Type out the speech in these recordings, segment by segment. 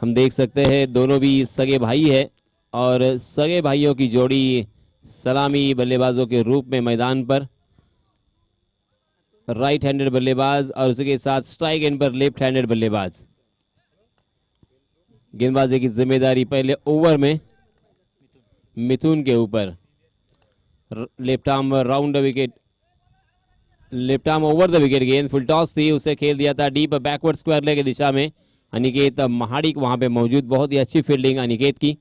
हम देख सकते हैं दोनों भी सगे भाई है और सगे भाइयों की जोड़ी सलामी बल्लेबाजों के रूप में मैदान पर। राइट हैंडेड बल्लेबाज और उसके साथ स्ट्राइक एंड पर लेफ्ट हैंडेड बल्लेबाज। गेंदबाजी की जिम्मेदारी पहले ओवर में मिथुन के ऊपर। Left arm round the wicket, left arm over the wicket. गेंद फुल टॉस थी, उसे खेल दिया था डीप बैकवर्ड स्क्वायर लेग की दिशा में। अनिकेत महाडिक वहां पे मौजूद, बहुत ही अच्छी फील्डिंग अनिकेत की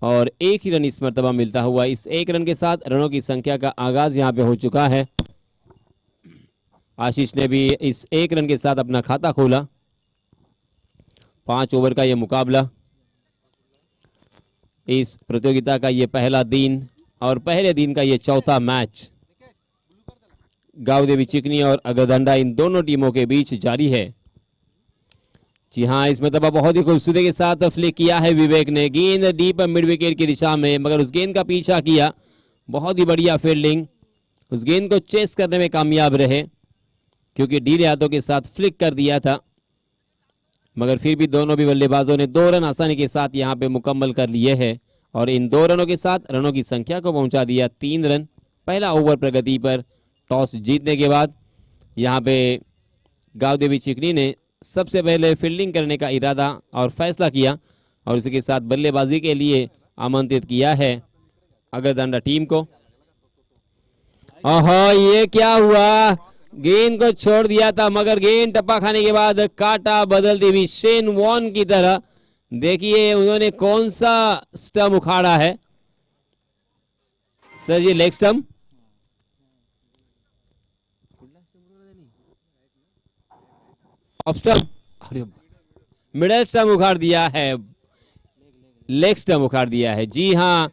और एक ही रन इस मर्तबा मिलता हुआ। इस एक रन के साथ रनों की संख्या का आगाज यहां पे हो चुका है। आशीष ने भी इस एक रन के साथ अपना खाता खोला। 5 ओवर का यह मुकाबला, इस प्रतियोगिता का यह पहला दिन और पहले दिन का यह चौथा मैच गांव देवी चिकनी और अगरदंडा इन दोनों टीमों के बीच जारी है। जी हां, इसमें तबा बहुत ही खूबसूरती के साथ फ्लिक किया है विवेक ने। गेंद डीप मिड विकेट की दिशा में, मगर उस गेंद का पीछा किया। बहुत ही बढ़िया फील्डिंग, उस गेंद को चेस करने में कामयाब रहे क्योंकि ढीले हाथों के साथ फ्लिक कर दिया था, मगर फिर भी दोनों भी बल्लेबाजों ने 2 रन आसानी के साथ यहां पे मुकम्मल कर लिए हैं और इन 2 रनों के साथ रनों की संख्या को पहुंचा दिया 3 रन। पहला ओवर प्रगति पर टॉस जीतने के बाद यहां पे गांव देवी चिकनी ने सबसे पहले फील्डिंग करने का इरादा और फैसला किया और उसके साथ बल्लेबाजी के लिए आमंत्रित किया है अगरदंडा टीम को। ओहो, ये क्या हुआ? गेंद को छोड़ दिया था, मगर गेंद टप्पा खाने के बाद काटा बदलती हुई शेन वॉन की तरह। देखिए उन्होंने कौन सा स्टंप उखाड़ा है sir ji? Leg stump, off stump, middle stump उखाड़ दिया है, लेग स्टंप उखाड़ दिया है। जी हाँ,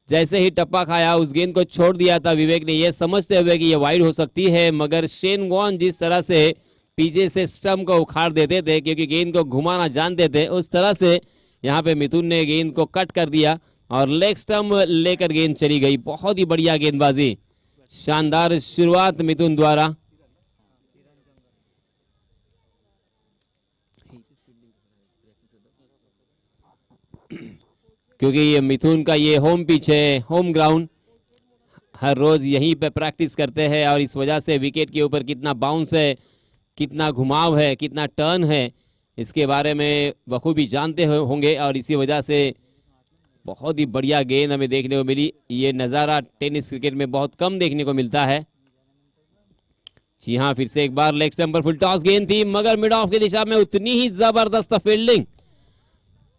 जैसे ही टप्पा खाया उस गेंद को छोड़ दिया था विवेक ने, यह समझते हुए कि यह वाइड हो सकती है, मगर शेन वॉन जिस तरह से पीछे से स्टंप को उखाड़ देते थे क्योंकि गेंद को घुमाना जानते थे, उस तरह से यहां पे मिथुन ने गेंद को कट कर दिया और लेग स्टंप लेकर गेंद चली गई। बहुत ही बढ़िया गेंदबाजी, शानदार शुरुआत मिथुन द्वारा। क्योंकि ये मिथुन का ये होम पिच है, होम ग्राउंड, हर रोज यहीं पे प्रैक्टिस करते हैं और इस वजह से विकेट के ऊपर कितना बाउंस है, कितना घुमाव है, कितना टर्न है, इसके बारे में बखूबी जानते होंगे और इसी वजह से बहुत ही बढ़िया गेंद हमें देखने को मिली। ये नज़ारा टेनिस क्रिकेट में बहुत कम देखने को मिलता है। जी हाँ, फिर से एक बार लेग स्टंप पर फुल टॉस गेंद थी, मगर मिड ऑफ की दिशा में उतनी ही जबरदस्त फील्डिंग,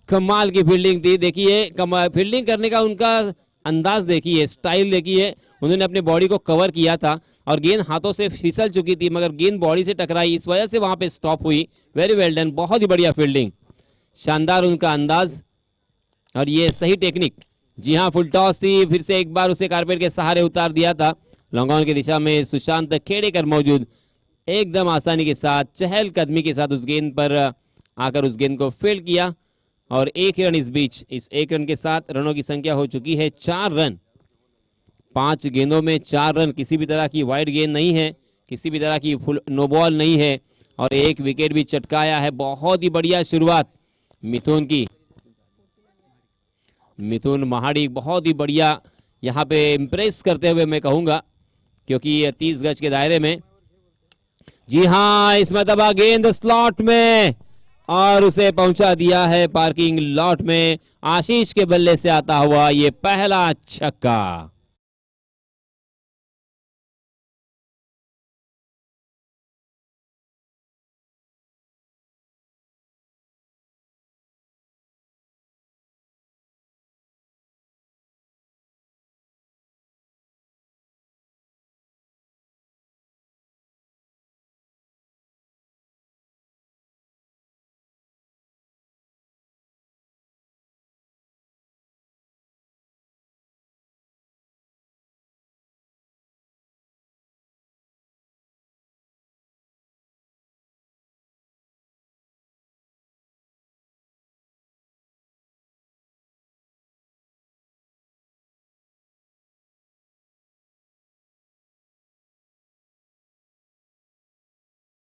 कमाल की फील्डिंग थी। देखिए फील्डिंग करने का उनका अंदाज देखिए, स्टाइल देखिए। उन्होंने अपने बॉडी को कवर किया था और गेंद हाथों से फिसल चुकी थी, मगर गेंद बॉडी से टकराई, इस वजह से वहां पे स्टॉप हुई। वेरी वेल डन, बहुत ही बढ़िया फील्डिंग, शानदार उनका अंदाज और ये सही टेक्निक। जी हाँ, फुल टॉस थी, फिर से एक बार उसे कारपेट के सहारे उतार दिया था। लॉन्ग ऑन की दिशा में सुशांत खेड़ेकर मौजूद, एकदम आसानी के साथ चहल कदमी के साथ उस गेंद पर आकर उस गेंद को फील्ड किया और एक रन इस बीच। इस एक रन के साथ रनों की संख्या हो चुकी है 4 रन। 5 गेंदों में 4 रन, किसी भी तरह की वाइड गेंद नहीं है, किसी भी तरह की फुल नो बॉल नहीं है और एक विकेट भी चटकाया है। बहुत ही बढ़िया शुरुआत मिथुन की, मिथुन महाड़ी बहुत ही बढ़िया यहां पे इंप्रेस करते हुए मैं कहूंगा, क्योंकि 30 गज के दायरे में। जी हां, इसमें दबा गेंद स्लॉट में और उसे पहुंचा दिया है पार्किंग लॉट में। आशीष के बल्ले से आता हुआ ये पहला छक्का।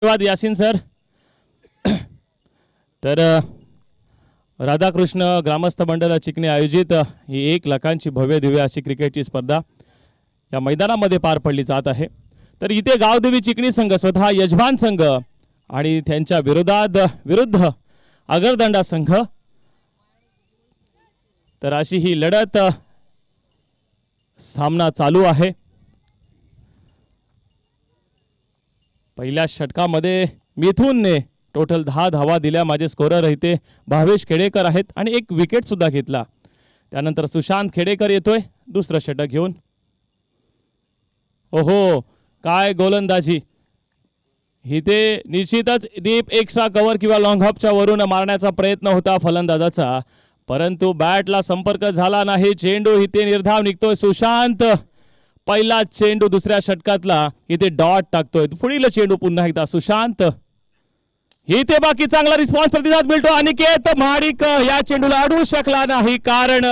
धन्यवाद यासीन सर। तर राधाकृष्ण ग्रामस्थ मंडळ चिकणी आयोजित ही 1 लाखांची भव्य दिव्य अशी क्रिकेटची स्पर्धा या मैदानामध्ये पार पडली जात आहे। तर इथे गावदेवी चिकणी संघ स्वतः यजमान संघ आणि त्यांच्या विरुद्ध अगरदंडा संघ, तर अशी ही लढत सामना चालू आहे। पहिल्या षटकामध्ये मिथुनने टोटल 10 धावा दिल्या। माझे स्कोरर इथे भावेश खेडेकर आहेत आणि 1 विकेट सुद्धा घेतला। त्यानंतर सुशांत खेडेकर येतोय दुसरं षटक घेऊन। ओहो, काय गोलंदाजी! इथे निश्चितच डीप एक्स्ट्रा कव्हर किंवा लॉंग हॉपच्या वरून मारण्याचा प्रयत्न होता फलंदाजाचा, परंतु बॅटला संपर्क झाला नाही। चेंडू इथे निर्धाव निघतोय। सुशांत पहिला चेंडू दुसऱ्या षटकातला इथे डॉट टाकतोय। पुढील चेंडू पुन्हा एकदा सुशांत, इथे बाकी चांगला रिस्पॉन्स प्रतिसाद मिळतो। अनिकेत महाडिक या चेंडूला अडवू शकला नाही, कारण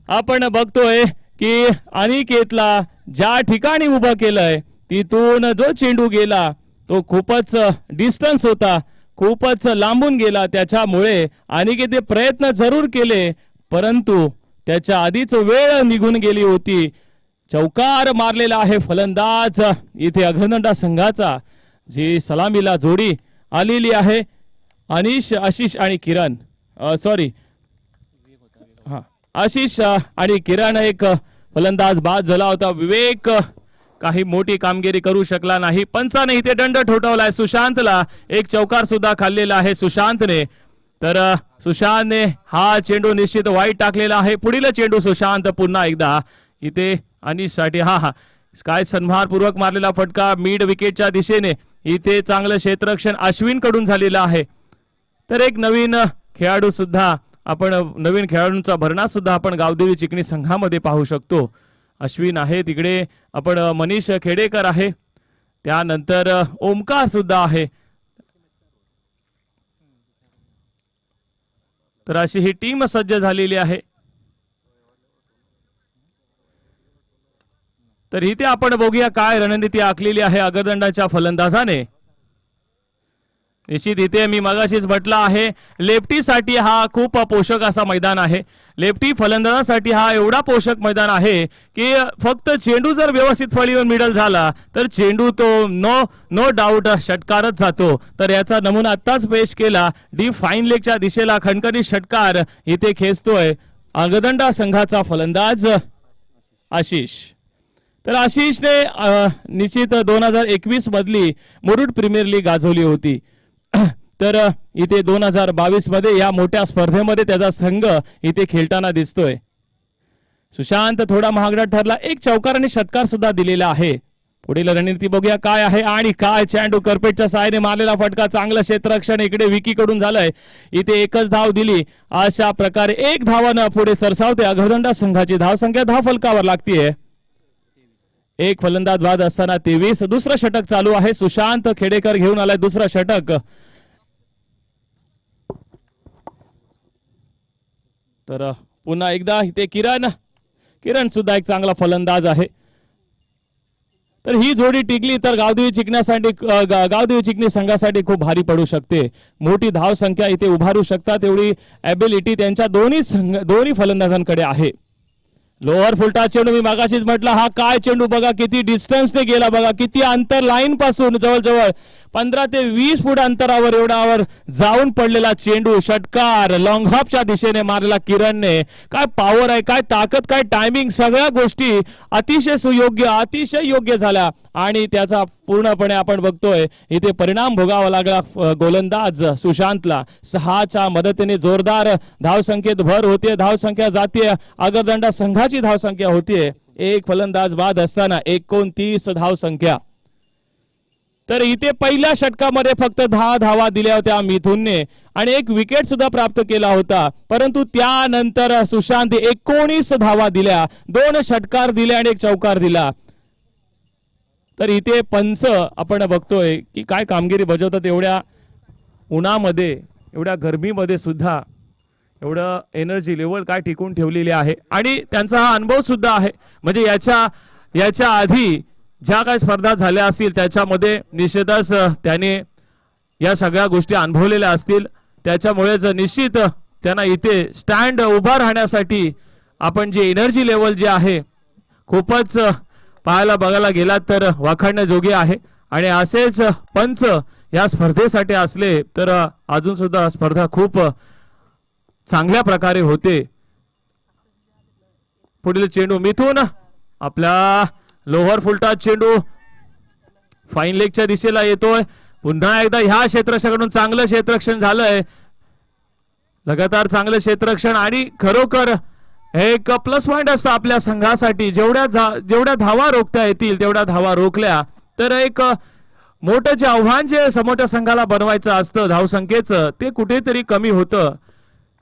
आपण बघतोय की अनिकेतला ज्या ठिकाणी उभं केलंय तिथून जो चेंडू गेला तो खूपच डिस्टन्स होता, खूपच लांबून गेला। त्याच्यामुळे अनिकेतने प्रयत्न जरूर केले, परंतु त्याच्या आधीच वेळ निघून गेली होती। चौकार मारलेला आहे फलंदाज इथे अगरदंडा संघाचा। जी सलामीला जोडी आलेली आहे आशिष आणि किरण, आशिष आणि किरण, एक फलंदाज बाद झाला होता। विवेक काही मोठी कामगिरी करू शकला नाही। पंचाने इथे दंड ठोठावलाय सुशांतला, 1 चौकार सुद्धा खाल्लेला आहे सुशांतने। तर सुशांतने हा चेंडू निश्चित वाईट टाकलेला आहे। पुढील चेंडू सुशांत पुन्हा एकदा इथे अनिशसाठी काय सन्मानपूर्वक मारलेला फटका मिड विकेटच्या दिशेने। इथे चांगलं क्षेत्ररक्षण अश्विन कडून झालेलं आहे। तर एक नवीन खेळाडू सुद्धा आपण, नवीन खेळाडूंचा भरणा सुद्धा आपण गावदेवी चिकणी संघामध्ये पाहू शकतो। अश्विन आहे तिकडे, आपण मनीष खेडेकर आहे, त्यानंतर ओमकार सुद्धा आहे। तर अशी ही टीम सज्ज झालेली आहे। तर इथे आपण बघूया काय रणनीती आखलेली आहे अगरदंडाच्या फलंदाजाने। निश्चित इथे मी मगाशीच म्हटलं आहे, लेफ्टीसाठी हा खूप पोषक असा मैदान आहे। लेफ्टी फलंदाजासाठी हा एवढा पोषक मैदान आहे की फक्त चेंडू जर व्यवस्थित फळीवर मिडल झाला तर चेंडू तो नो डाऊट षटकारच जातो। तर याचा नमुना आत्ताच पेश केला। डी फाईन लेगच्या दिशेला खणखणीत षटकार इथे खेचतोय अगरदंडा संघाचा फलंदाज आशिष। तर आशिषने निश्चित 2021 मधली मुरुड प्रीमियर लीग गाजवली होती। तर इथे 2022 मध्ये या मोठ्या स्पर्धेमध्ये त्याचा संघ इथे खेळताना दिसतोय। सुशांत थोडा महागडा ठरला, 1 चौकार आणि षटकार सुद्धा दिलेला आहे। पुढील रणनीती बघूया काय आहे आणि काय चेंडू करपेटच्या साहाय्याने मारलेला फटका, चांगलं क्षेत्ररक्षण इकडे विकी कडून झालंय। इथे 1च धाव दिली, अशा प्रकारे 1 धावानं पुढे सरसावते अगरदंडा संघाची धावसंख्या। धाव फलकावर लागतीये, 1 फलंदाज बाद असताना 23। दुसरं षटक चालू आहे, सुशांत खेडेकर घेऊन आलाय दुसरं षटक। तर पुन्हा एकदा इथे किरण सुद्धा एक चांगला फलंदाज आहे। तर ही जोडी टिकली तर गावदेवी चिकणी संघासाठी खूप भारी पडू शकते। मोठी धाव संख्या इथे उभारू शकतात एवढी एबिलिटी त्यांच्या दोन्ही फलंदाजांकडे आहे। लोअर फुलटा चेंडू मी मागाशीच म्हटलं, हा काय चेंडू बघा किती डिस्टन्सने गेला, बघा किती अंतर लाईन पासून जवळजवळ 15 ते 20 फूट अंतरावर एवढावर जाऊन पडलेला चेंडू। षटकार लॉंग हॉपच्या दिशेने मारलेला किरणने। काय पॉवर आहे, काय ताकद, काय टायमिंग, सगळ्या गोष्टी अतिशय योग्य झाल्या आणि त्याचा पूर्णपणे आपण बघतोय इथे परिणाम भोगावा लागला गोलंदाज सुशांतला। 6च्या मदतीने जोरदार धावसंख्येत भर होते, धावसंख्या जाते अगरदंडा संघाची धावसंख्या होतीये। 1 फलंदाज बाद असताना 29 धावसंख्या। तर इथे पहिल्या षटकामध्ये फक्त 10 धावा दिल्या होत्या मिथुनने आणि 1 विकेट सुद्धा प्राप्त केला होता, परंतु त्यानंतर सुशांत 19 धावा दिल्या, 2 षटकार दिले आणि 1 चौकार दिला। तर इथे पंच आपण बघतोय की काय कामगिरी बजावतात, एवढ्या उन्हामध्ये एवढ्या गरमीमध्ये सुद्धा एवढं एनर्जी लेवल काय टिकून ठेवलेली आहे आणि त्यांचा हा अनुभव सुद्धा आहे। म्हणजे याच्या आधी ज्या काही स्पर्धा झाल्या असतील त्याच्यामध्ये निश्चितच त्याने या सगळ्या गोष्टी अनुभवलेल्या असतील। त्याच्यामुळेच निश्चित त्यांना इथे स्टँड उभा राहण्यासाठी आपण जे एनर्जी लेवल जे आहे खूपच पाहायला बघायला गेलात तर वाखाणण्याजोगे आहे. आणि असेच पंच या स्पर्धेसाठी असले तर अजून सुद्धा स्पर्धा खूप चांगल्या प्रकारे होते. पुढील चेंडू मिथून आपला लोअर फुलटॉस चेंडू फाईन लेगच्या दिशेला येतोय. पुन्हा एकदा ह्या क्षेत्ररक्षकाकडून चांगलं क्षेत्ररक्षण झालंय. लगातार चांगलं क्षेत्ररक्षण आणि खरोखर एक प्लस पॉइंट असतं आपल्या संघासाठी. जेवढ्या धावा रोखता येतील तेवढ्या धावा रोखल्या तर एक मोठं जे आव्हान जे समोरच्या संघाला बनवायचं असतं धावसंख्येचं ते कुठेतरी कमी होतं.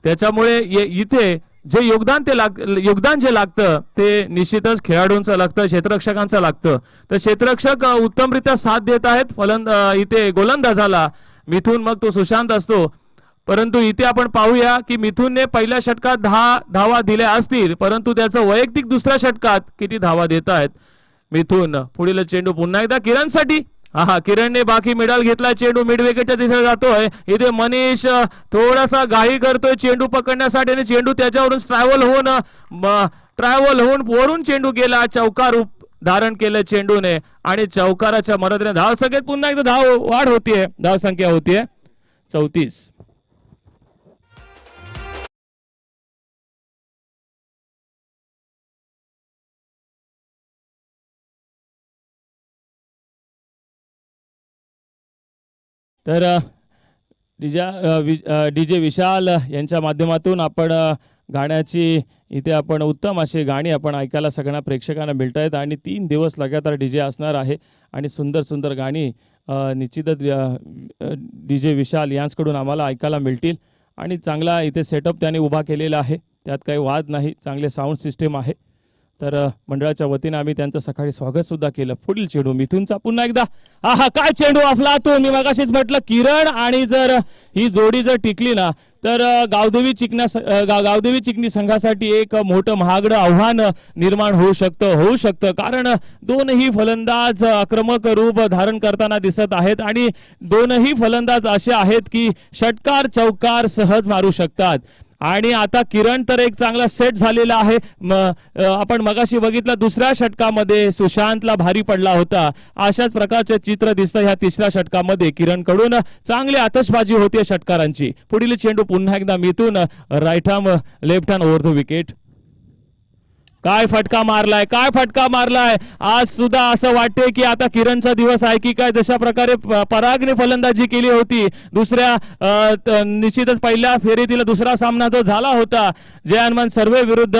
त्याच्यामुळे इथे जे योगदान जे लागतं ते निश्चितच खेळाडूंचं लागतं, क्षेत्ररक्षकांचं लागतं. तर क्षेत्ररक्षक उत्तमरित्या साथ देत आहेत इथे गोलंदाजाला मिथून मग तो सुशांत असतो. परंतु इथे आपण पाहूया की मिथुनने पहिल्या षटकात 10 धावा दिल्या असतील परंतु त्याचं वैयक्तिक दुसऱ्या षटकात किती धावा देत आहेत मिथुन. पुढील चेंडू पुन्हा एकदा किरणसाठी. किरणने बाकी मिडल घेतला. चेंडू मिड विकेटच्या दिशेला जातोय. इथे मनीष थोडासा घाई करतोय चेंडू पकडण्यासाठी आणि चेंडू त्याच्यावरून ट्रॅव्हल होऊन वरून चेंडू गेला. चौकार धारण केलं चेंडूने आणि चौकाराच्या मदतीने धावसंख्येत पुन्हा एकदा वाढ होतीये. धावसंख्या होतीये 34. तर डीजे विशाल यांच्या माध्यमातून आपण गाण्याची इथे आपण उत्तम अशी गाणी आपण ऐकायला सगळ्यांना प्रेक्षकांना मिळत आहेत. आणि 3 दिवस लगातार डीजे असणार आहे आणि सुंदर सुंदर गाणी निश्चितच डीजे विशाल यांच्याकडून आम्हाला ऐकायला मिळतील. आणि चांगला इथे सेटअप त्यांनी उभा केलेला आहे, त्यात काही वाद नाही. चांगले साऊंड सिस्टीम आहे. तर मंडळाच्या वतीने आम्ही त्यांचं सकाळी स्वागत सुद्धा केलं. पुढील चेंडू मिथुनचा पुन्हा एकदा. काय चेंडू आपला तो मी मगाशीच म्हटलं किरण आणि जर ही जोडी जर टिकली ना तर गावदेवी चिकनी संघासाठी एक मोठं महागडं आव्हान निर्माण होऊ शकतं कारण दोनही फलंदाज आक्रमक रूप धारण करताना दिसत आहेत आणि दोनही फलंदाज असे आहेत की षटकार चौकार सहज मारू शकतात. आणि आता किरण तर एक चांगला सेट झालेला आहे. आपण मगाशी बघितलं दुसऱ्या षटकामध्ये सुशांतला भारी पडला होता. अशाच प्रकारचे चित्र दिसतं ह्या तिसऱ्या षटकामध्ये. किरण कडून चांगली आतषबाजी होते षटकारांची. पुढील चेंडू पुन्हा एकदा Mithun right arm left hand over the wicket. काय फटका मारलाय. आज सुद्धा असं वाटते की आता किरणचा दिवस आहे की काय. जशा प्रकारे परागने फलंदाजी केली होती दुसऱ्या निश्चितच पहिल्या फेरीतील दुसरा सामना जो झाला होता जयानमन सर्वे विरुद्ध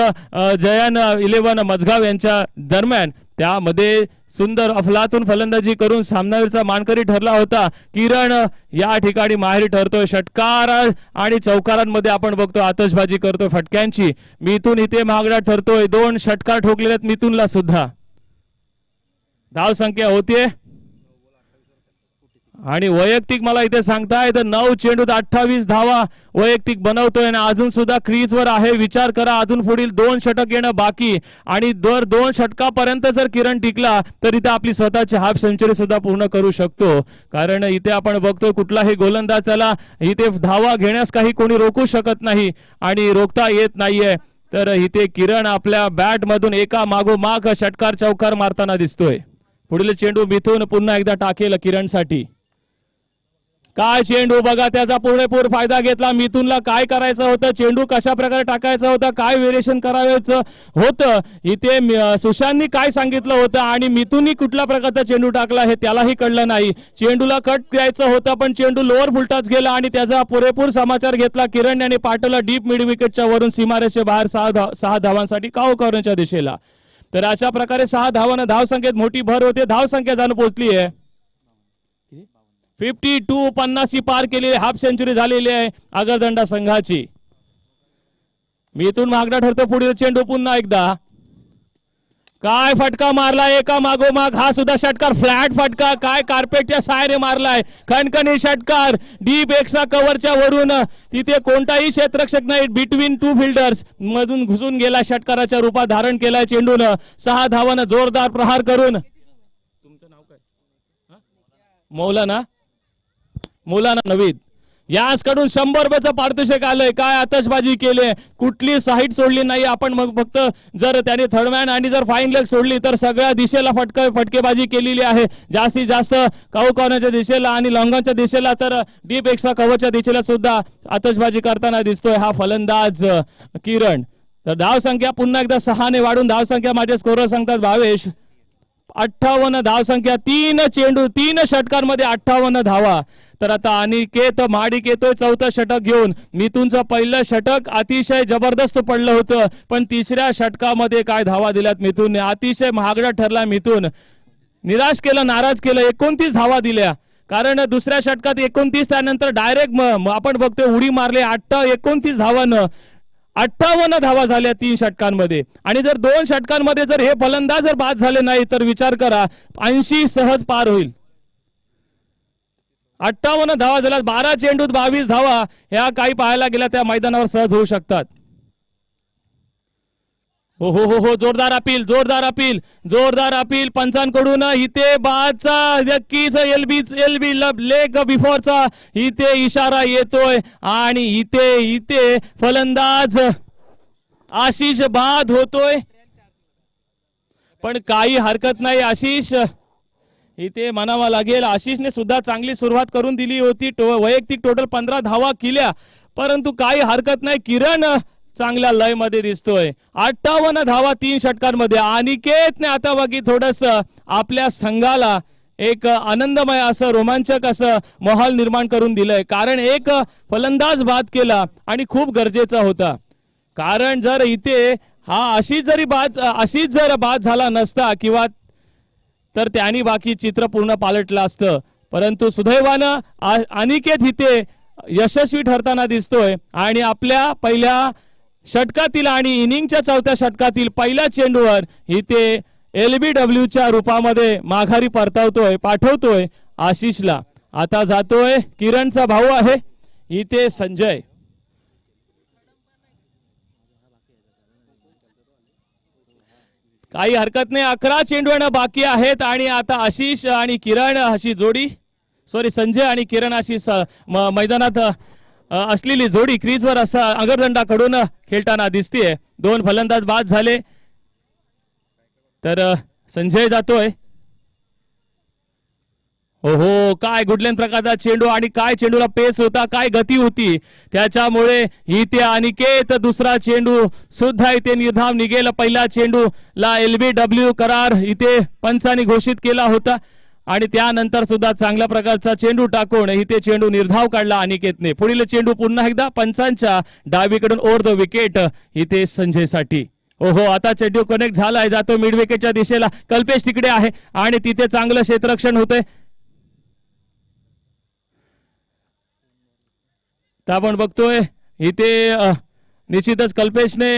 जयन 11 मजगाव यांच्या दरम्यान, त्यामध्ये सुंदर अफलातून फलंदाजी करून सामनावीरचा मानकरी ठरला होता. किरण या ठिकाणी माहेरी ठरतोय. षटकार आणि चौकारांमध्ये आपण बघतो आतषबाजी करतोय फटक्यांची. मिथून इथे महागडा ठरतोय. 2 षटकार ठोकलेले आहेत मिथूनला सुद्धा. धाव संख्या होतीये आणि वैयक्तिक मला इथे सांगताय तर 9 चेंडूत 28 धावा वैयक्तिक बनवतोय आणि अजून सुद्धा क्रीजवर आहे. विचार करा अजून पुढील 2 षटक येणं बाकी आणि दर 2 षटकापर्यंत जर किरण टिकला तर इथे आपली स्वतःची हाफ सेंचुरी सुद्धा पूर्ण करू शकतो. कारण इथे आपण बघतो कुठलाही गोलंदाजाला इथे धावा घेण्यास काही कोणी रोखू शकत नाही आणि रोखता येत नाहीये. तर इथे किरण आपल्या बॅट मधून एका मागोमाग षटकार चौकार मारताना दिसतोय. पुढील चेंडू मिथून पुन्हा एकदा टाकेल किरणसाठी. काय चेंडू बघा, त्याचा पुरेपूर फायदा घेतला. मिथुनला काय करायचं होतं, चेंडू कशा प्रकारे टाकायचा होता, काय व्हेरिएशन करायचं होतं, इथे सुशांतनी काय सांगितलं होतं आणि मिथुननी कुठल्या प्रकारचा चेंडू टाकला हे त्यालाही कळलं नाही. चेंडूला कट द्यायचं होतं पण चेंडू लोअर फुलटच गेला आणि त्याचा पुरेपूर समाचार घेतला किरण याने. पाटला डीप मिड विकेटच्या वरून सीमारेषे बाहेर 6 धावांसाठी काव करण्याच्या दिशेला. तर अशा प्रकारे 6 धावांना धावसंख्येत मोठी भर होते. धावसंख्या जाणून पोहोचली आहे 52. 50 पार केली. हाफ सेंचुरी झालेली आहे आगरदंडा संघाची. मिथून मागडा ठरतो. पुढील चेंडू पुन्हा एकदा. काय फटका मारलाय एका मागोमाग. हा सुद्धा षटकार फ्लॅट फटका. काय कार्पेटच्या सहाय्याने मारलाय. खणखणी षटकार डीप एक्स्ट्रा कव्हरच्या वरून. तिथे कोणताही क्षेत्ररक्षक नाही. बिटवीन 2 फिल्डर्स मधून घुसून गेला. षटकाराच्या रूपात धारण केलाय चेंडून. 6 धावांना जोरदार प्रहार करून. तुमचं नाव काय? मौलाना नवीद. याच कडून 100 रुपयाचं पारितोषिक आलंय. काय आतषबाजी केली, कुठली साईड सोडली नाही आपण. मग फक्त जर त्याने थर्डमॅन आणि जर फाईन लेग सोडली तर सगळ्या दिशेला फटकेबाजी केलेली आहे. जास्तीत जास्त काऊ कॉर्नरच्या दिशेला आणि लॉंगॉनच्या दिशेला तर डीप एक्स्ट्रा कव्हरच्या दिशेला सुद्धा आतषबाजी करताना दिसतोय हा फलंदाज किरण. तर धाव संख्या पुन्हा एकदा 6 ने वाढून धाव संख्या माझे स्कोरर सांगतात भावेश 58 धाव संख्या. 3 चेंडू 3 षटकांमध्ये 58 धावा. तर आता अनिकेत माडिक येतोय चौथं षटक घेऊन. मिथुनचं पहिलं षटक अतिशय जबरदस्त पडलं होतं, पण तिसऱ्या षटकामध्ये काय धावा दिल्यात मिथुनने. अतिशय महागडा ठरला मिथुन. निराश केलं, नाराज केलं. 29 धावा दिल्या, कारण दुसऱ्या षटकात 29 त्यानंतर डायरेक्ट आपण बघतोय उडी मारले 29 धावानं. 58 धावा झाल्या 3 षटकांमध्ये. आणि जर 2 षटकांमध्ये जर हे फलंदाज जर बाद झाले नाही तर विचार करा 80 सहज पार होईल. 58 धावा झाल्या, 12 चेंडूत 22 धावा ह्या काही पाहायला गेल्या त्या मैदानावर सहज होऊ शकतात. हो हो हो हो, जोरदार अपील, जोरदार अपील, जोरदार अपील पंचांकडून. इथे बादचा नक्कीच एलबी लेग बिफोरचा इथे इशारा येतोय आणि इथे फलंदाज आशिष बाद होतोय. पण काही हरकत नाही, आशिष इथे म्हणावा लागेल. आशिषने सुद्धा चांगली सुरुवात करून दिली होती. वैयक्तिक टोटल 15 धावा केल्या, परंतु काही हरकत नाही. किरण चांगल्या लय मध्ये दिसतोय. 58 धावा 3 षटकांमध्ये. अनिकेतने आता बाकी थोडस आपल्या संघाला एक आनंदमय असं रोमांचक असं माहोल निर्माण करून दिलंय, कारण एक फलंदाज बाद केला आणि खूप गरजेचा होता. कारण जर इथे हा आशिष जर बाद झाला नसता किंवा तर त्यांनी बाकी चित्र पूर्ण पालटलं असतं, परंतु सुदैवानं अनिकेत इथे यशस्वी ठरताना दिसतोय आणि आपल्या पहिल्या षटकातील आणि इनिंगच्या चौथ्या षटकातील पहिल्या चेंडूवर इथे LBWच्या रूपामध्ये माघारी पाठवतोय आशिषला. आता जातोय किरणचा भाऊ आहे इथे संजय. काही हरकत नाही, 11 चेंडू बाकी आहेत आणि आता आशिष आणि किरण अशी जोडी, संजय आणि किरण अशी मैदानात असलेली जोडी क्रीजवर असा अगरदंडाकडून खेळताना दिसतेय. 2 फलंदाज बाद झाले, तर संजय जातोय. हो हो, काय गुडलेन प्रकारचा चेंडू आणि काय चेंडूला पेस होता, काय गती होती, त्याच्यामुळे इथे अनिकेत दुसरा चेंडू सुद्धा इथे निर्धाव निघेल. पहिला चेंडूला LBW करार इथे पंचांनी घोषित केला होता आणि त्यानंतर सुद्धा चांगल्या प्रकारचा चेंडू टाकून इथे चेंडू निर्धाव काढला अनिकेतने. पुढील चेंडू पुन्हा एकदा पंचांच्या डावीकडून ओव्हर द विकेट इथे संजयसाठी. हो, आता चेंडू कनेक्ट झालाय, जातो मिड विकेटच्या दिशेला. कल्पेश तिकडे आहे आणि तिथे चांगलं क्षेत्ररक्षण होतंय. आपण बघतोय इथे निश्चितच कल्पेशने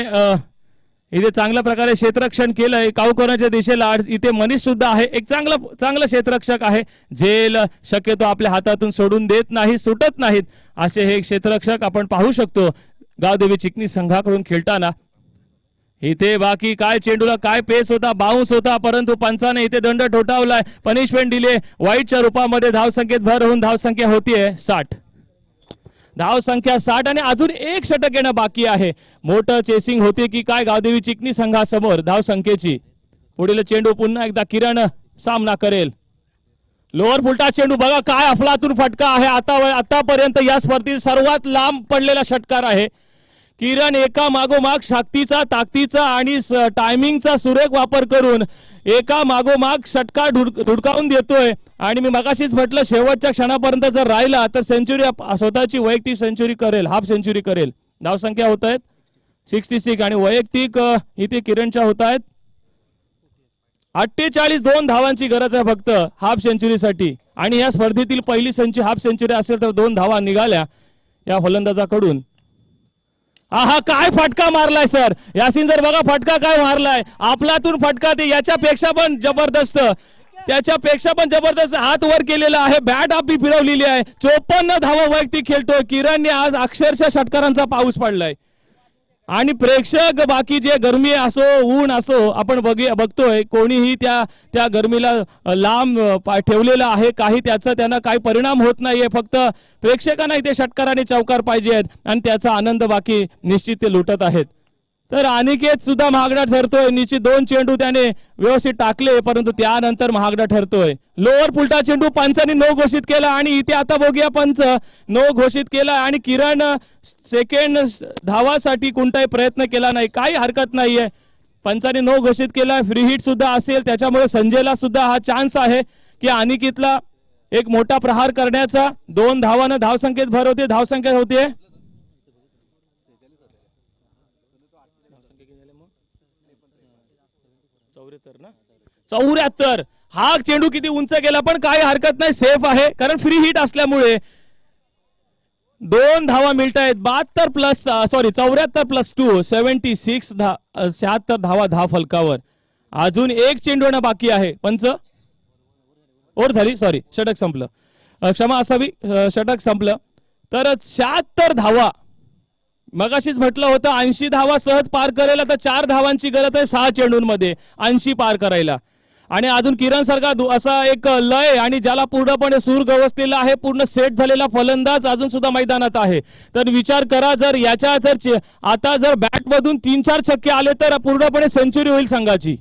इथे चांगल्या प्रकारे क्षेत्ररक्षण केलंय. काऊकोनाच्या दिशेला इथे मनीष सुद्धा आहे, एक चांगलं क्षेत्ररक्षक आहे. झेल शक्यतो आपल्या हातातून सोडून देत नाही, सुटत नाहीत असे हे क्षेत्ररक्षक आपण पाहू शकतो गावदेवी चिकनी संघाकडून खेळताना. इथे बाकी काय चेंडूला काय पेस होता, बाउन्स होता, परंतु पंचाने इथे दंड ठोठावलाय. पनिशमेंट दिले वाईटच्या रूपामध्ये. धावसंख्येत भर होऊन धावसंख्या होतीये 60. धावसंख्या 60 आणि अजून 1 षटक येणं बाकी आहे. मोठं चेसिंग होते की काय गावदेवी चिकनी संघासमोर धावसंख्येची. पुढील चेंडू पुन्हा एकदा किरण सामना करेल. लोअर फुलटा चेंडू बघा, काय अफलातून फटका आहे. आतापर्यंत या स्पर्धेत सर्वात लांब पडलेला षटकार आहे. किरण एका मागोमाग शक्तीचा, ताकदीचा आणि टायमिंगचा सुरेख वापर करून एका मागोमाग षटकार धुडकावून देतोय. आणि मी मगाशीच म्हटलं शेवटच्या क्षणापर्यंत जर राहिला तर सेंचुरी, स्वतःची वैयक्तिक सेंचुरी करेल, हाफ सेंचुरी करेल. धावसंख्या होत आहेत 66 आणि वैयक्तिक इथे किरणच्या होत आहेत 48. 2 धावांची गरज आहे फक्त हाफ सेंचुरीसाठी. आणि या स्पर्धेतील पहिली हाफ सेंचुरी असेल तर 2 धावा निघाल्या या फलंदाजाकडून. हा काय फटका मारलाय सर यासिन, जर बघा फटका काय मारलाय. आपलातून फटका ते याच्यापेक्षा पण जबरदस्त, त्याच्यापेक्षा पण जबरदस्त हात वर केलेला आहे. बॅट आपली फिरवलेली आहे. 54 धावा वैयक्तिक खेळतोय किरणने. आज अक्षरशः षटकारांचा पाऊस पडलाय. आणि प्रेक्षक बाकी जे गरमी असो ऊन असो आपण बघतोय कोणीही त्या गरमीला लांब ठेवलेला आहे. काही त्याचा त्यांना काही परिणाम होत नाहीये. फक्त प्रेक्षकांना इथे षटकार आणि चौकार पाहिजेत आणि त्याचा आनंद बाकी निश्चित ते लुटत आहेत. तर अनिकेत सुद्धा महागडा ठरतोय. निश्चित 2 चेंडू त्याने व्यवस्थित टाकले परंतु त्यानंतर महागडा ठरतोय. लोअर पुलटा चेंडू पंचांनी नो घोषित केला आणि इथे आता बघूया पंच नो घोषित केला आणि किरण सेकंड धावासाठी कोणताही प्रयत्न केला नाही. काही हरकत नाहीये. पंचांनी नो घोषित केला. फ्री हिट सुद्धा असेल त्याच्यामुळे संजयला सुद्धा हा चान्स आहे की अनिकेतला एक मोठा प्रहार करण्याचा. 2 धावानं धावसंख्येत भर होते. धावसंख्या होते 74. हा चेंडू किती उंच गेला पण काही हरकत नाही. सेफ आहे कारण फ्री हिट असल्यामुळे 2 धावा मिळत आहेत. 74 प्लस 2 76 76 धावा धाव फलकावर. अजून एक चेंडू ना बाकी आहे. पंच ओव्हर झाली. सॉरी षटक संपलं. क्षमा असावी. षटक संपलं. तर 76 धावा मगाशीच म्हटलं होतं 80 धावा सहज पार करायला. तर 4 धावांची गरज आहे 6 चेंडूंमध्ये 80 पार करायला. आणि अजून किरण सारखा असा एक लय आणि ज्याला पूर्णपणे सूर गवसलेला आहे पूर्ण सेट झालेला फलंदाज अजून सुद्धा मैदानात आहे. तर विचार करा जर याच्या आता जर बॅट मधून 3-4 छक्के आले तर पूर्णपणे सेंचुरी होईल संघाची.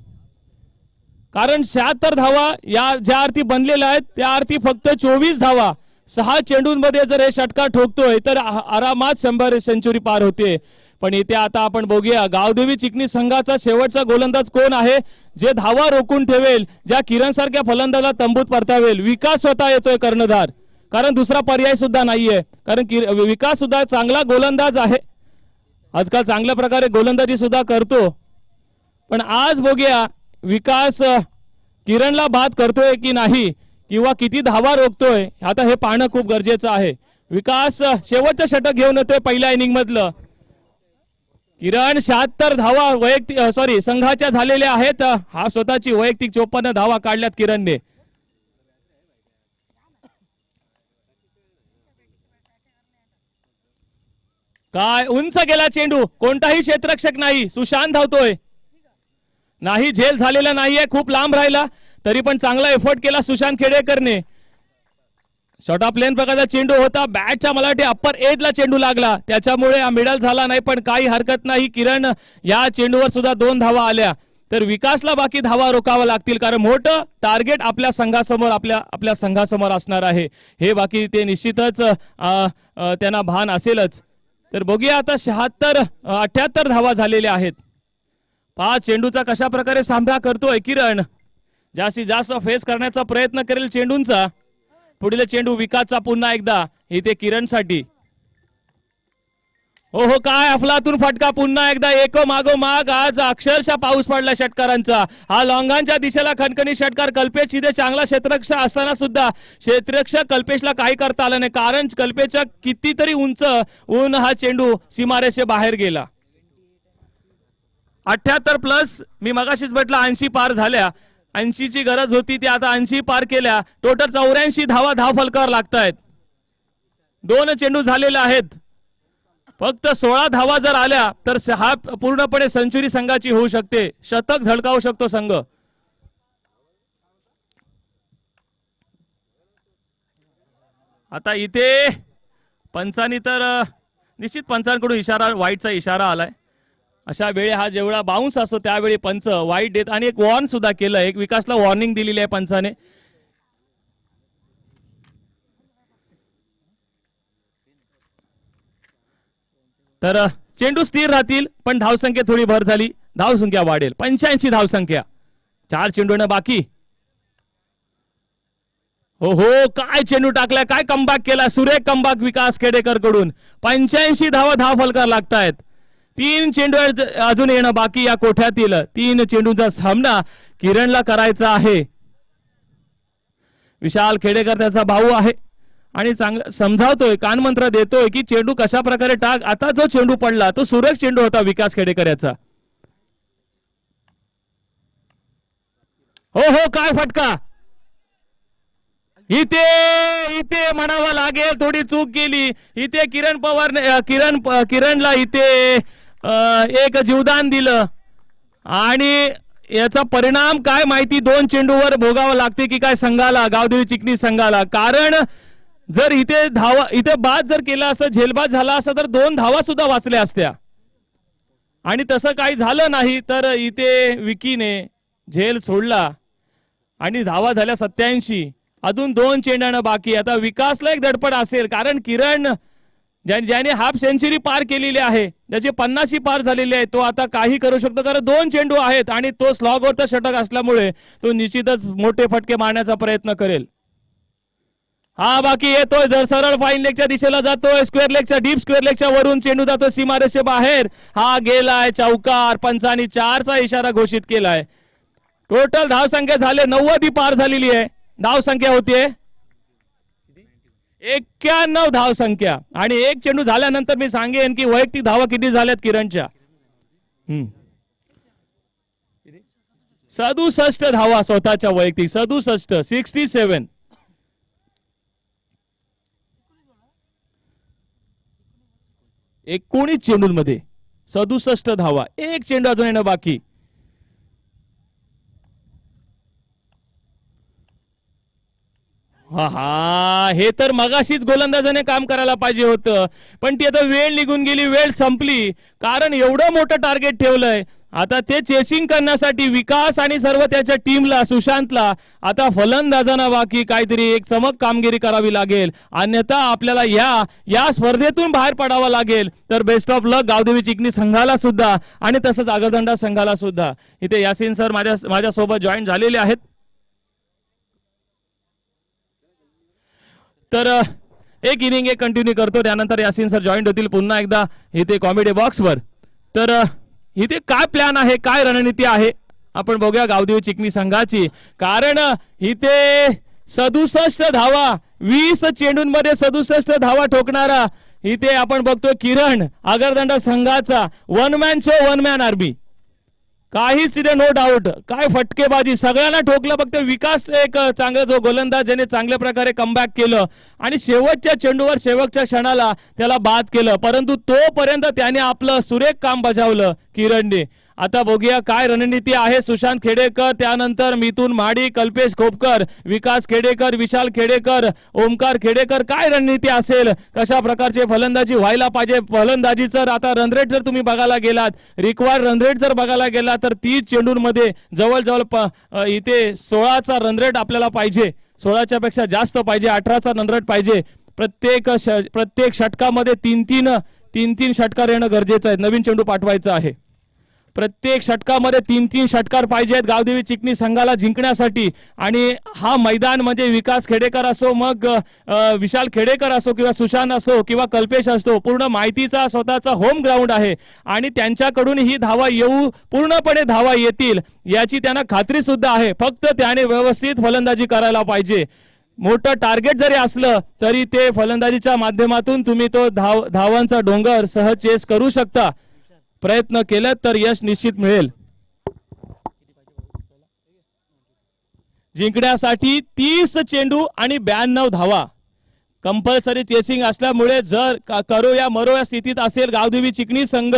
कारण 76 धावा या ज्या अर्थी बनलेल्या आहेत त्या अर्थी फक्त 24 धावा 6 चेंडूंमध्ये जर हे षटकार ठोकतोय तर आरामात 100 सेंचुरी पार होते. पण इथे आता आपण बघूया गावदेवी चिकणी संघाचा शेवटचा गोलंदाज कोण आहे जे धावा रोखून ठेवेल, ज्या किरण सारख्या फलंदाजाला तंबूत परतावेल. विकास स्वतः येतोय कर्णधार कारण दुसरा पर्याय सुद्धा नाहीये. कारण विकास सुद्धा चांगला गोलंदाज आहे. आजकाल चांगल्या प्रकारे गोलंदाजी सुद्धा करतो. पण आज बघूया विकास किरणला बाद करतोय की नाही किंवा किती धावा रोखतोय आता हे पाहणं खूप गरजेचं आहे. विकास शेवटचं षटक घेऊन येतोय पहिल्या इनिंग मधलं. किरण 76 धावा वैयक्तिक संघाच्या झालेल्या आहेत. हा स्वतःची वैयक्तिक 54 धावा काढल्यात किरणने. काय उंच गेला चेंडू. कोणताही क्षेत्ररक्षक नाही. सुशांत धावतोय. नाही झेल झालेला नाहीये. खूप लांब राहिला तरी पण चांगला एफर्ट केला सुशांत खेडेकरने. शॉर्ट ऑफ लेन प्रकारचा चेंडू होता. बॅटच्या मला वाटते अप्पर एजला चेंडू लागला त्याच्यामुळे मिडल झाला नाही. पण काही हरकत नाही. किरण या चेंडूवर सुद्धा 2 धावा आल्या. तर विकासला बाकी धावा रोखावा लागतील कारण मोठं टार्गेट आपल्या संघासमोर आपल्या संघासमोर असणार आहे. हे बाकी ते निश्चितच त्यांना भान असेलच. तर बघूया आता 78 धावा झालेल्या आहेत. 5 चेंडूचा कशा प्रकारे सामना करतोय किरण. जास्तीत जास्त फेस करण्याचा प्रयत्न करेल चेंडूंचा. पुढील चेंडू विकासचा पुन्हा एकदा इथे किरणसाठी. हो काय अफलातून फटका पुन्हा एकदा मागोमाग. आज अक्षरशः पाऊस पडला षटकारांचा. हा लॉंगांच्या दिशेला खणखणी षटकार. कल्पेश तिथे चांगला क्षेत्ररक्षक असताना सुद्धा क्षेत्ररक्षक कल्पेशला काही करता आलं नाही कारण कल्पेशच्या कितीतरी उंच हा चेंडू सीमारेषे बाहेर गेला. 78 प्लस मी मगाशीच म्हटलं 80 पार झाल्या. 80 ची गरज होती ती आता 80 पार केल्या. टोटल 84 धावा धाव फलकावर लागतायत. 2 चेंडू झालेले आहेत. फक्त 16 धावा जर आल्या तर हा पूर्णपणे सेंचुरी संघाची होऊ शकते. शतक झळकावू शकतो संघ. आता इथे पंचांनी तर निश्चित पंचांकडून इशारा वाईटचा इशारा आलाय. अशा वेळी हा जेवढा बाउन्स असतो त्यावेळी पंच वाईट देत आणि एक वॉर्न सुद्धा केलं. एक विकासला वॉर्निंग दिलेली आहे पंचाने. तर चेंडू स्थिर राहतील पण धावसंख्या थोडी भर झाली. धावसंख्या वाढेल. 85 धावसंख्या. 4 चेंडूने बाकी. हो काय चेंडू टाकलाय. काय कमबॅक केला. सुरेख कमबॅक विकास खेडेकर कडून. 85 धावा धाव फलकावर लागतायत. 3 चेंडू अजून येणं बाकी या कोठ्यातील. 3 चेंडूचा सामना किरणला करायचा आहे. विशाल खेडेकर त्याचा भाऊ आहे आणि चांगलं समजावतोय कानमंत्र देतोय की चेंडू कशा प्रकारे टाक. आता जो चेंडू पडला तो सुरेख चेंडू होता विकास खेडेकर याचा. हो काय फटका. इथे म्हणावं लागेल थोडी चूक केली इथे किरणला इथे एक जीवदान दिलं आणि याचा परिणाम काय माहिती 2 चेंडूवर भोगावं लागते की काय संघाला, गावदेवी चिकणी संघाला. कारण जर इथे बाद जर केला असता, झेलबाद झाला असता तर 2 धावा सुद्धा वाचल्या असत्या आणि तसं काही झालं नाही. तर इथे विकीने झेल सोडला आणि धावा झाल्या 87. अजून 2 चेंडूनं बाकी. आता विकासला एक धडपड असेल कारण किरण ज्याने हाफ सेंचुरी पार केलेली आहे, त्याची 50 पार झालेली आहे, तो आता काही करू शकतो. कारण 2 चेंडू आहेत आणि तो स्लॉगवरचा षटक असल्यामुळे तो निश्चितच मोठे फटके मारण्याचा प्रयत्न करेल. हा बाकी येतोय, जर सरळ फाईन लेगच्या दिशेला जातोय, स्क्वेअर लेगच्या डीप स्क्वेअर लेगच्या वरून चेंडू जातो सीमारेषे बाहेर. हा गेलाय चौकार. पंचांनी 4चा इशारा घोषित केलाय. टोटल धावसंख्या झाले 90 पार झालेली आहे. धावसंख्या होतीये 91 धावसंख्या आणि एक चेंडू झाल्यानंतर मी सांगेन की वैयक्तिक धावा किती झाल्यात किरणच्या. 67 धावा स्वतःच्या वैयक्तिक, 67. एकोणीस चेंडूंमध्ये 67 धावा. एक चेंडू अजून येणं बाकी. हा हे तर मगाशीच गोलंदाजाने काम करायला पाहिजे होतं, पण ती आता वेळ निघून गेली, वेळ संपली. कारण एवढं मोठं टार्गेट ठेवलंय. आता ते चेसिंग करण्यासाठी विकास आणि सर्व त्याच्या टीमला, सुशांतला आता फलंदाजांना बाकी काहीतरी एक चमक कामगिरी करावी लागेल, अन्यथा आपल्याला या स्पर्धेतून बाहेर पडावं लागेल. तर बेस्ट ऑफ लक गावदेवी चिकणी संघाला सुद्धा आणि तसंच आगरदंडा संघाला सुद्धा. इथे यासीन सर माझ्यासोबत जॉईन झालेले आहेत. तर एक इनिंग एक कंटिन्यू करतो, त्यानंतर यासीन सर जॉईन होतील पुन्हा एकदा इथे कॉमेडी बॉक्सवर. तर इथे काय प्लॅन आहे, काय रणनीती आहे आपण बघूया गावदेवी चिकणी संघाची. कारण इथे 67 धावा, 20 चेंडूंमध्ये 67 धावा ठोकणारा इथे आपण बघतो किरण, आगरदंडा संघाचा one man show, one man army. काहीच नो डाऊट. काय फटकेबाजी, सगळ्यांना ठोकलं. फक्त विकास एक चांगला जो गोलंदाज ज्याने चांगल्या प्रकारे कमबॅक केलं आणि शेवटच्या चेंडूवर शेवटच्या क्षणाला त्याला बाद केलं, परंतु तोपर्यंत त्याने आपलं सुरेख काम बजावलं किरणने. आता बघूया काय रणनीती आहे. सुशांत खेडेकर, त्यानंतर मिथुन महाडी, कल्पेश खोपकर, विकास खेडेकर, विशाल खेडेकर, ओमकार खेडेकर. काय रणनीती असेल, कशा प्रकारचे फलंदाजी व्हायला पाहिजे. फलंदाजीचं आता रनरेट जर तुम्ही बघायला गेलात, रिक्वायर्ड रनरेट जर बघायला गेला तर 30 चेंडूंमध्ये जवळजवळ इथे 16चा रनरेट आपल्याला पाहिजे. 16च्या पेक्षा जास्त पाहिजे, 18चा रनरेट पाहिजे. प्रत्येक षटकामध्ये तीन षटकार येणं गरजेचं आहे. नवीन चेंडू पाठवायचा आहे. प्रत्येक षटकामध्ये 3 षटकार पाहिजेत गावदेवी चिकणी संघाला जिंकण्यासाठी. आणि हा मैदान म्हणजे विकास खेडेकर असो, मग विशाल खेडेकर असो, किंवा सुशांत असो, किंवा कल्पेश असतो, पूर्ण माहितीचा स्वतःचा होम ग्राउंड आहे आणि त्यांच्याकडून ही धावा पूर्णपणे धावा येतील याची त्यांना खात्री सुद्धा आहे. फक्त त्याने व्यवस्थित फलंदाजी करायला पाहिजे. मोठं टार्गेट जरी असलं तरी ते फलंदाजीच्या माध्यमातून तुम्ही तो धावांचा डोंगर सहज चेस करू शकता. प्रयत्न केले तर यश निश्चित मिळेल. जिंकण्यासाठी 30 चेंडू आणि 92 धावा कंपल्सरी चेसिंग असल्यामुळे जर करो या मरो या स्थितीत असेल गावदेवी चिकणी संघ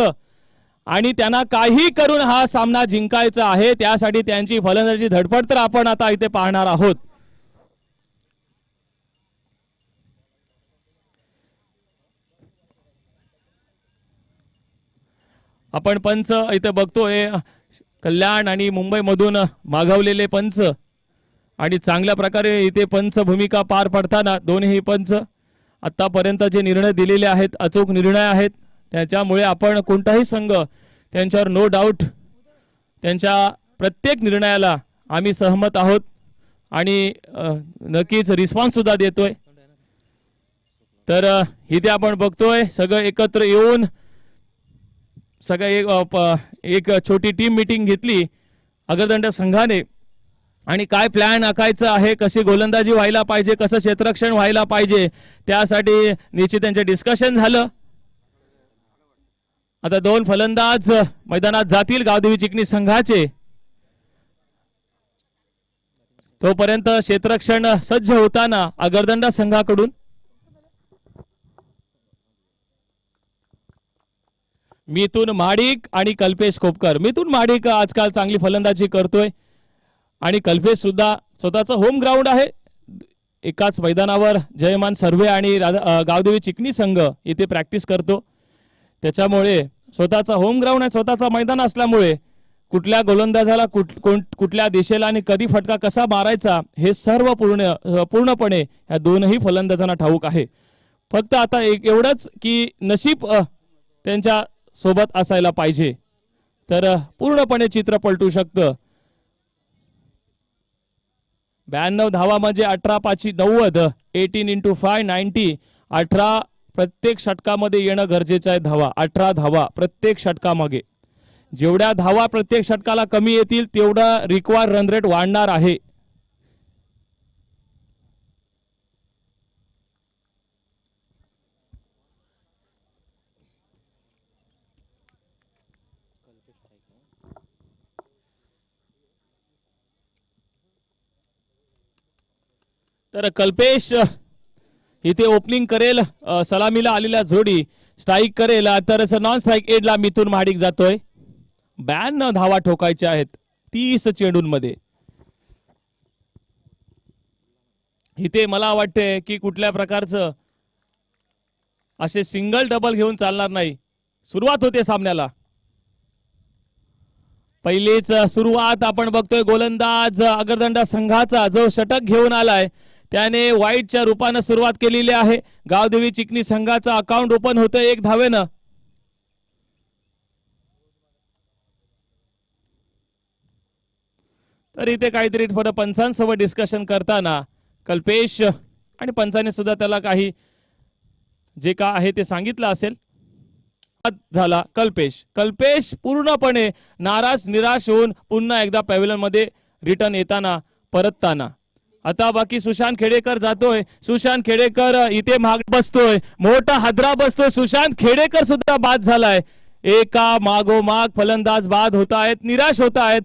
आणि त्यांना काही करून हा सामना जिंकायचा आहे, त्यासाठी त्यांची फलंदाजी धडपड तर आपण आता इथे पाहणार आहोत. आपण पंच इथे बघतोय, कल्याण आणि मुंबई मधून मागवलेले पंच आणि चांगल्या प्रकारे इथे पंच भूमिका पार पडताना दोन्ही पंच आतापर्यंत जे निर्णय दिलेले आहेत अचूक निर्णय आहेत. त्याच्यामुळे आपण कोणताही संघ त्यांच्यावर नो डाऊट त्यांच्या प्रत्येक निर्णयाला आम्ही सहमत आहोत आणि नक्कीच रिस्पॉन्स सुद्धा देतोय. तर इथे आपण बघतोय सगळं एकत्र येऊन सगळे एक छोटी टीम मीटिंग घेतली आगरदंडा संघाने आणि काय प्लॅन आखायचं आहे, कशी गोलंदाजी व्हायला पाहिजे, कसं क्षेत्ररक्षण व्हायला पाहिजे, त्यासाठी निश्चित त्यांचे डिस्कशन झालं. आता 2 फलंदाज मैदानात जातील गावदेवी चिकणी संघाचे. तोपर्यंत क्षेत्ररक्षण सज्ज होताना आगरदंडा संघाकडून मिथुन महाडिक आणि कल्पेश खोपकर. मिथुन महाडिक आजकाल चांगली फलंदाजी करतोय आणि कल्पेश सुद्धा स्वतःचं होम ग्राउंड आहे. एकाच मैदानावर जयमान सर्वे आणि गावदेवी चिकणी संघ इथे प्रॅक्टिस करतो. त्याच्यामुळे स्वतःचा होम ग्राउंड आहे, स्वतःचा मैदान असल्यामुळे कुठल्या गोलंदाजाला कुठल्या दिशेला आणि कधी फटका कसा मारायचा हे सर्व पूर्णपणे या दोनही फलंदाजांना ठाऊक आहे. फक्त आता एवढंच की नशीब त्यांच्या सोबत असायला पाहिजे तर पूर्णपणे चित्र पलटू शकतं. 92 धावा म्हणजे 18×5=90. 18×5 90. 18 प्रत्येक षटकामध्ये येणं गरजेचं आहे. धावा 18 धावा प्रत्येक षटकामागे. जेवढ्या धावा प्रत्येक षटकाला कमी येतील तेवढा रिक्वायर रन रेट वाढणार आहे. तर कल्पेश इथे ओपनिंग करेल. सलामीला आलेला जोडी स्ट्राईक करेल तर नॉन स्ट्राईक एडला मिथुन महाडिक जातोय. 92 धावा ठोकायच्या आहेत 30 चेंडूंमध्ये. इथे मला वाटते की कुठल्या प्रकारचं असे सिंगल डबल घेऊन चालणार नाही. सुरुवात होते सामन्याला. पहिलीच सुरुवात आपण बघतोय. गोलंदाज अग्रदंडा संघाचा जो षटक घेऊन आलाय त्याने वाईटच्या रूपाने सुरुवात केलेली आहे. गावदेवी चिकणी संघाचा अकाउंट ओपन होतोय 1 धावेनं. तर इथे काहीतरी थोडं पंचांसोबत डिस्कशन करताना कल्पेश आणि पंचाने सुद्धा त्याला काही जे का आहे ते सांगितलं असेल. झाला कल्पेश पूर्णपणे नाराज निराश होऊन पुन्हा एकदा पॅव्हिलियन मध्ये रिटर्न येताना परतताना. आता बाकी सुशांत खेडेकर जातोय. सुशांत खेडेकर इथे माग बसतोय. मोठा हादरा बसतोय. सुशांत खेडेकर सुद्धा बाद झालाय. एका मागोमाग फलंदाज बाद होत आहेत, निराश होत आहेत.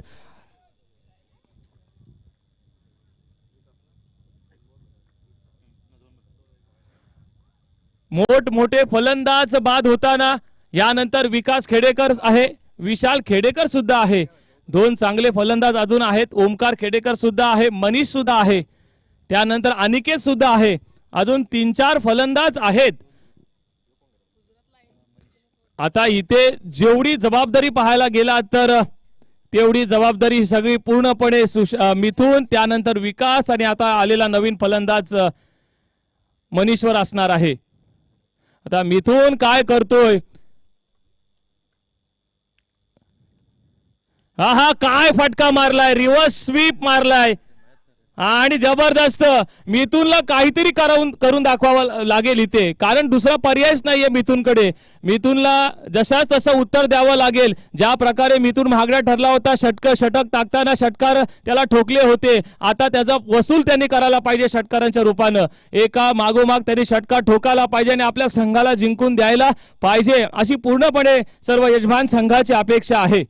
मोठमोठे फलंदाज बाद होताना यानंतर विकास खेडेकर आहे, विशाल खेडेकर सुद्धा आहे. 2 चांगले फलंदाज अजून आहेत. ओमकार खेडेकर सुद्धा आहे, मनीष सुद्धा आहे, त्यानंतर अनिकेत सुद्धा आहे. अजून 3-4 फलंदाज आहेत. आता इथे जेवढी जबाबदारी पाहायला गेला तर तेवढी जबाबदारी सगळी पूर्णपणे मिथुन, त्यानंतर विकास आणि आता आलेला नवीन फलंदाज मनीषवर असणार आहे. आता मिथुन काय करतोय? हा काय फटका मारलाय, रिव्हर्स स्वीप मारलाय आणि जबरदस्त. मिथुनला काहीतरी करून दाखवावं लागेल इथे, कारण दुसरा पर्यायच नाहीये मिथुनकडे. मिथुनला जशाच तसं उत्तर द्यावं लागेल. ज्या प्रकारे मिथुन महागडा ठरला होता, षटक टाकताना षटकार त्याला ठोकले होते, आता त्याचा वसूल त्यांनी करायला पाहिजे षटकारांच्या रूपानं. एका मागोमाग त्यांनी षटकार ठोकायला पाहिजे आणि आपल्या संघाला जिंकून द्यायला पाहिजे, अशी पूर्णपणे सर्व यजमान संघाची अपेक्षा आहे.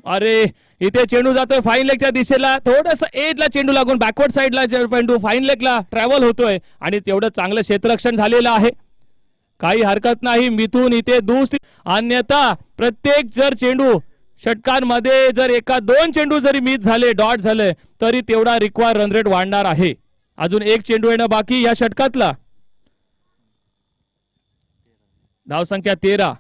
अरे इथे चेंडू जातोय फाईन लेगच्या दिशेला. थोडस एजला चेंडू लागून बॅकवर्ड साईडला चेंडू फाईन लेगला ट्रॅव्हल होतोय आणि तेवढं चांगलं क्षेत्ररक्षण झालेलं आहे. काही हरकत नाही. मिथुन इथे दुसरी, अन्यथा प्रत्येक जर चेंडू षटकांमध्ये जर 1-2 चेंडू जरी मिस झाले, डॉट झाले, तरी तेवढा रिक्वायर रन रेट वाढणार आहे. अजून 1 चेंडू येणं बाकी या षटकातला. धावसंख्या 13.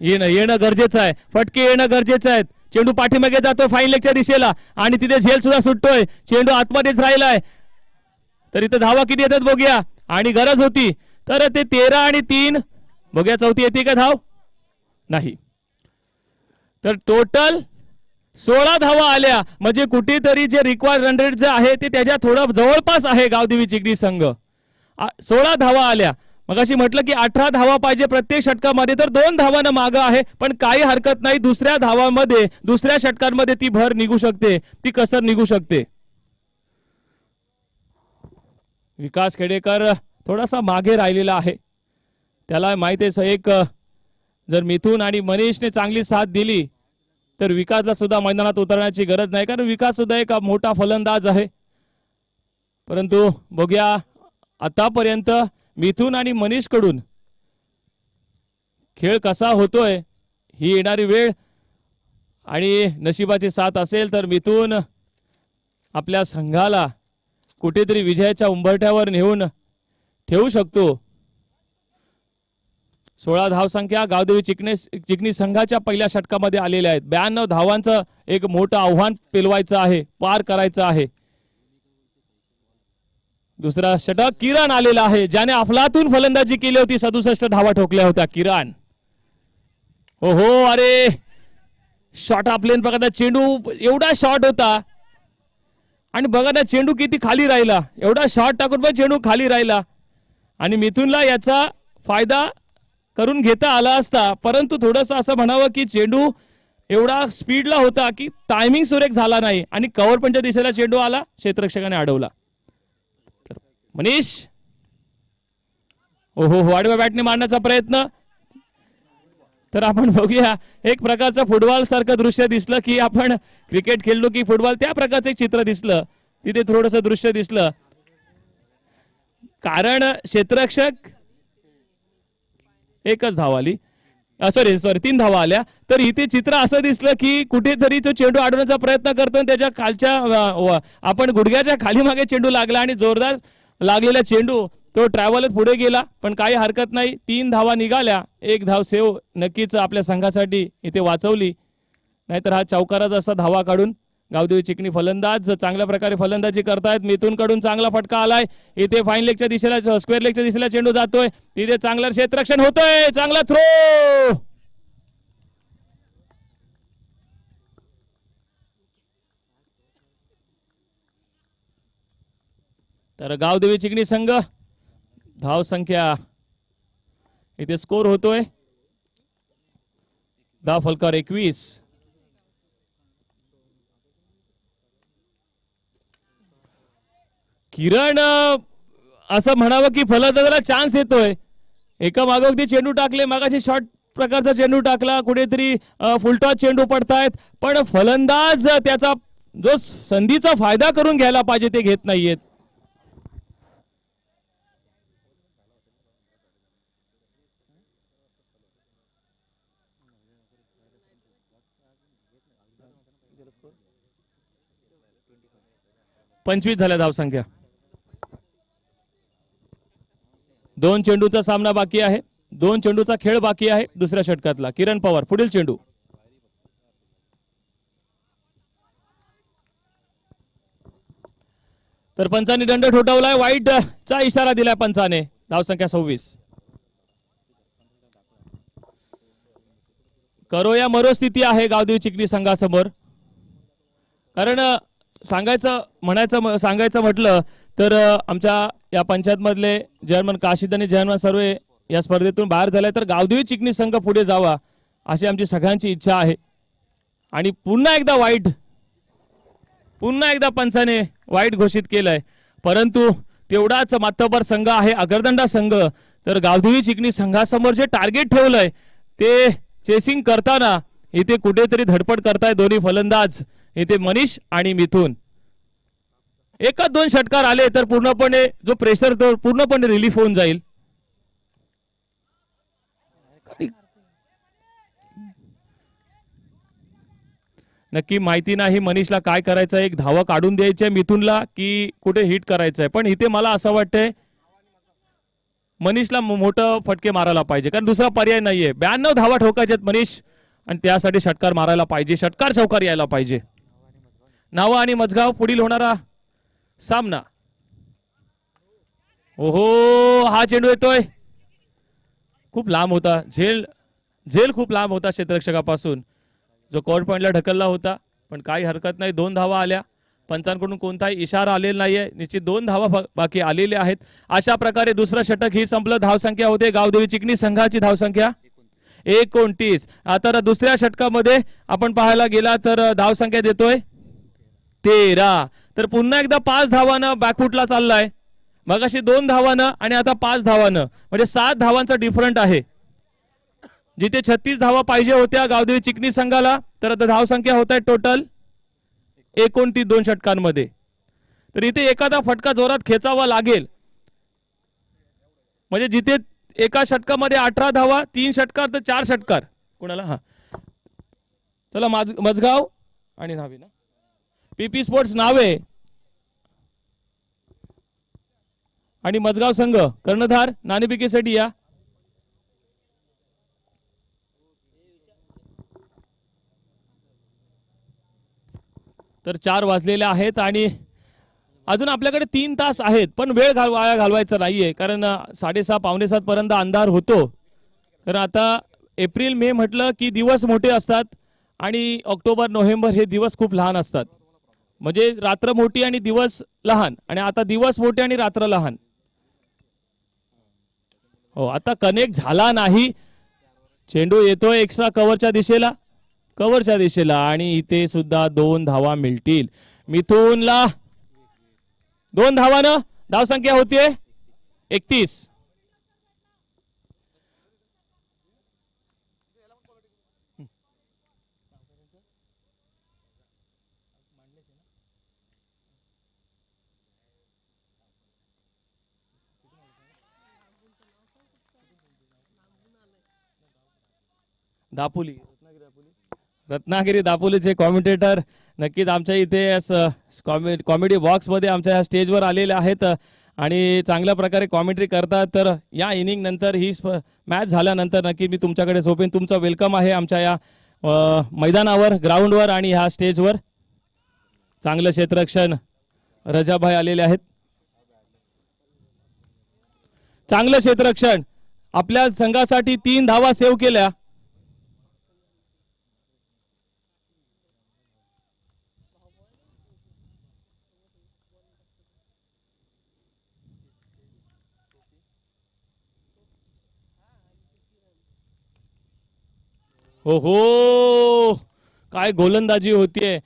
येणं गरजेचं आहे. फटके येणं गरजेचं आहे. चेंडू पाठीमागे जातोय फाईन लेगच्या दिशेला आणि तिथे झेल सुद्धा सुटतोय. चेंडू आतमध्येच राहिलाय. तर इथे धावा किती येतात बघूया. आणि गरज होती तर ते 13 आणि 3 बघूया. चौथी येते का धाव? नाही. तर टोटल 16 धावा आल्या. म्हणजे कुठेतरी जे रिक्वायर्ड रन रेट जे आहे ते त्याच्या थोडं जवळपास आहे गावदेवी चिकणी संघ. 16 धावा आल्या. मग अशी म्हटलं की 18 धावा पाहिजे प्रत्येक षटकामध्ये, तर 2 धावांना मागं आहे. पण काही हरकत नाही. दुसऱ्या धावामध्ये, दुसऱ्या षटकांमध्ये ती भर निघू शकते, ती कसर निघू शकते. विकास खेडेकर थोडासा मागे राहिलेला आहे. त्याला माहिती आहे एक जर मिथुन आणि मनीषने चांगली साथ दिली तर विकासला सुद्धा मैदानात उतरण्याची गरज नाही, कारण विकास सुद्धा एक मोठा फलंदाज आहे. परंतु बघूया आतापर्यंत मिथुन आणि मनीष कडून खेळ कसा होतोय ही येणारी वेळ आणि नशिबाची साथ असेल तर मिथुन आपल्या संघाला कुठेतरी विजयाच्या उंबरठ्यावर नेऊन ठेवू शकतो. 16 धावसंख्या गावदेवी चिकणी संघाच्या पहिल्या षटकामध्ये आलेल्या आहेत. 92 धावांचं एक मोठं आव्हान पेलवायचं आहे, पार करायचं आहे. दुसरा षटक किरण आलेला आहे, ज्याने अफलातून फलंदाजी केली होती. 67 धावा ठोकल्या होत्या किरण. हो हो, अरे शॉट आपलेन बघा ना, चेंडू एवढा शॉट होता आणि बघा ना चेंडू किती खाली राहिला. एवढा शॉट टाकून पण चेंडू खाली राहिला आणि मिथुनला याचा फायदा करून घेता आला असता, परंतु थोडंसं असं म्हणावं की चेंडू एवढा स्पीडला होता की टायमिंग सुरेख झाला नाही आणि कव्हर पंच्या दिशेला चेंडू आला, क्षेत्ररक्षकाने अडवला. मनीष हो आडव्या बॅटने मारण्याचा प्रयत्न. तर आपण बघूया, एक प्रकारचं फुटबॉल सारखं दृश्य दिसलं की आपण क्रिकेट खेळलो की फुटबॉल त्या प्रकारचं एक चित्र दिसलं. तिथे थोडंसं दृश्य दिसलं कारण क्षेत्ररक्षक एकच धाव आली, सॉरी 3 धावा आल्या. तर इथे चित्र असं दिसलं की कुठेतरी तो चेंडू अडवण्याचा प्रयत्न करतो, त्याच्या खालच्या आपण गुडघ्याच्या खाली मागे चेंडू लागला आणि जोरदार लागलेला चेंडू तो ट्रॅव्हलच पुढे गेला. पण काही हरकत नाही, 3 धावा निघाल्या. 1 धाव सेव नक्कीच आपल्या संघासाठी इथे वाचवली, नाहीतर हा चौकाराच असता धावा काढून. गावदेवी चिकणी फलंदाज चांगल्या प्रकारे फलंदाजी करतायत. मिथुन कडून चांगला फटका आलाय. इथे फाईन लेगच्या दिशेला, स्क्वेअर लेगच्या दिशेला चेंडू जातोय. तिथे चांगलं क्षेत्ररक्षण होतोय, चांगला थ्रो. तर गावदेवी चिकणी संघ धाव संख्या इथे स्कोर होतोय 10 फलकावर 21. किरण असं म्हणावं की फलंदाजाला चान्स देतोय. एका मागोगती चेंडू टाकले, मागाशी शॉर्ट प्रकारचा चेंडू टाकला, कुठेतरी फुलटॉस चेंडू पडतायत, पण फलंदाज त्याचा जो संधीचा फायदा करून घ्यायला पाहिजे ते घेत नाहीयेत. पंचवीस झाल्या धावसंख्या. 2 चेंडूचा सामना बाकी आहे, 2 चेंडूचा खेळ बाकी आहे दुसऱ्या षटकातला. किरण पवार पुढील चेंडू. तर पंचाने दंड ठोठावलाय, वाईट चा इशारा दिलाय पंचाने. धावसंख्या 26. करो या मरो स्थिती आहे गावदेवी चिकणी संघासमोर. कारण सांगायचं म्हटलं तर आमच्या या पंचायत मधले जर्मन काशीद आणि जर्मन सर्वे या स्पर्धेतून बाहेर झाले, तर गावदेवी चिकणी संघ पुढे जावा अशी आमची सगळ्यांची इच्छा आहे. आणि पुन्हा एकदा पंचाने वाईट घोषित केलंय, परंतु तेवढाच मातबर संघ आहे अगरदंडा संघ. तर गावदेवी चिकणी संघासमोर जे टार्गेट ठेवलंय ते चेसिंग करताना इथे कुठेतरी धडपड करताय दोन्ही फलंदाज, इथे मनीष आणि मिथुन. 1-2 षटकार आले तर पूर्णपणे जो प्रेशर तो पूर्णपणे रिलीफ होऊन जाईल. नक्की माहिती नाही मनीषला काय करायचं, एक धावा काढून द्यायची मिथुनला की कुठे हिट करायचंय. पण इथे मला असं वाटतंय मनीषला मोठं फटके मारायला पाहिजे, कारण दुसरा पर्याय नाहीये. 92 धावा ठोकायच्यात मनीष, आणि त्यासाठी षटकार मारायला पाहिजे, षटकार चौकार यायला पाहिजे. नावा आणि मजगाव पुढील होणारा सामना. ओहो, हा चेंडू येतोय, खूप लांब होता, झेल खूप लांब होता क्षेत्ररक्षकापासून, जो कॉर्ड पॉइंटला ढकलला होता. पण काही हरकत नाही, 2 धावा आल्या. पंचांकडून कोणताही इशारा आलेला नाहीये, निश्चित 2 धावा बाकी आलेल्या आहेत. अशा प्रकारे दुसरं षटक ही संपलं. धावसंख्या होते गावदेवी चिकणी संघाची धावसंख्या 29. आता दुसऱ्या षटकामध्ये आपण पाहायला गेला तर धावसंख्या देतोय 13. तर पुन्हा एकदा 5 धावानं बॅकफुटला चाललाय. मगाशी 2 धावानं आणि आता 5 धावानं, म्हणजे 7 धावांचा डिफरंट आहे. जिथे 36 धावा पाहिजे होत्या गावदेवी चिकणी संघाला, तर आता धावसंख्या होत आहे टोटल 29 2 षटकांमध्ये. तर इथे एखादा फटका जोरात खेचावा लागेल. म्हणजे जिथे एका षटकामध्ये 18 धावा, 3 षटकार तर 4 षटकार कोणाला. हा चला मजगाव आणि नावे ना पीपी स्पोर्ट्स नावे आणि मजगाव संघ कर्णधार नाणेफेकीसाठी या. तर 4 वाजलेले आहेत आणि अजून आपल्याकडे 3 तास आहेत, पण वेळ वाया घालवायचा नाहीये कारण 6:30 पावणे 7 पर्यंत अंधार होतो. कारण आता एप्रिल मे म्हटलं की दिवस मोठे असतात आणि ऑक्टोबर नोव्हेंबर हे दिवस खूप लहान असतात. म्हणजे रात्र मोठी आणि दिवस लहान, आणि आता दिवस मोठे आणि रात्र लहान. हो आता कनेक्ट झाला नाही. चेंडू येतोय एक्स्ट्रा कव्हरच्या दिशेला आणि इथे सुद्धा 2 धावा मिळतील. मिथूनला 2 धावानं धावसंख्या होतीये 31. दापोली रत्नागिरी दापोलीचे कॉमेंटेटर नक्कीच आमच्या इथे कॉमेडी बॉक्स मध्ये आमच्या या स्टेजवर आलेले आहेत आणि चांगल्या प्रकारे कॉमेंट्री करतात. तर या इनिंग नंतर ही मॅच झाल्यानंतर नक्की मी तुमच्याकडे झोपेन. तुमचं वेलकम आहे आमच्या या मैदानावर, ग्राउंडवर आणि ह्या स्टेजवर. चांगलं क्षेत्ररक्षण रजाभाई आलेले आहेत. चांगलं क्षेत्ररक्षण आपल्या संघासाठी 3 धावा सेव्ह केल्या. हो काय गोलंदाजी होतीये.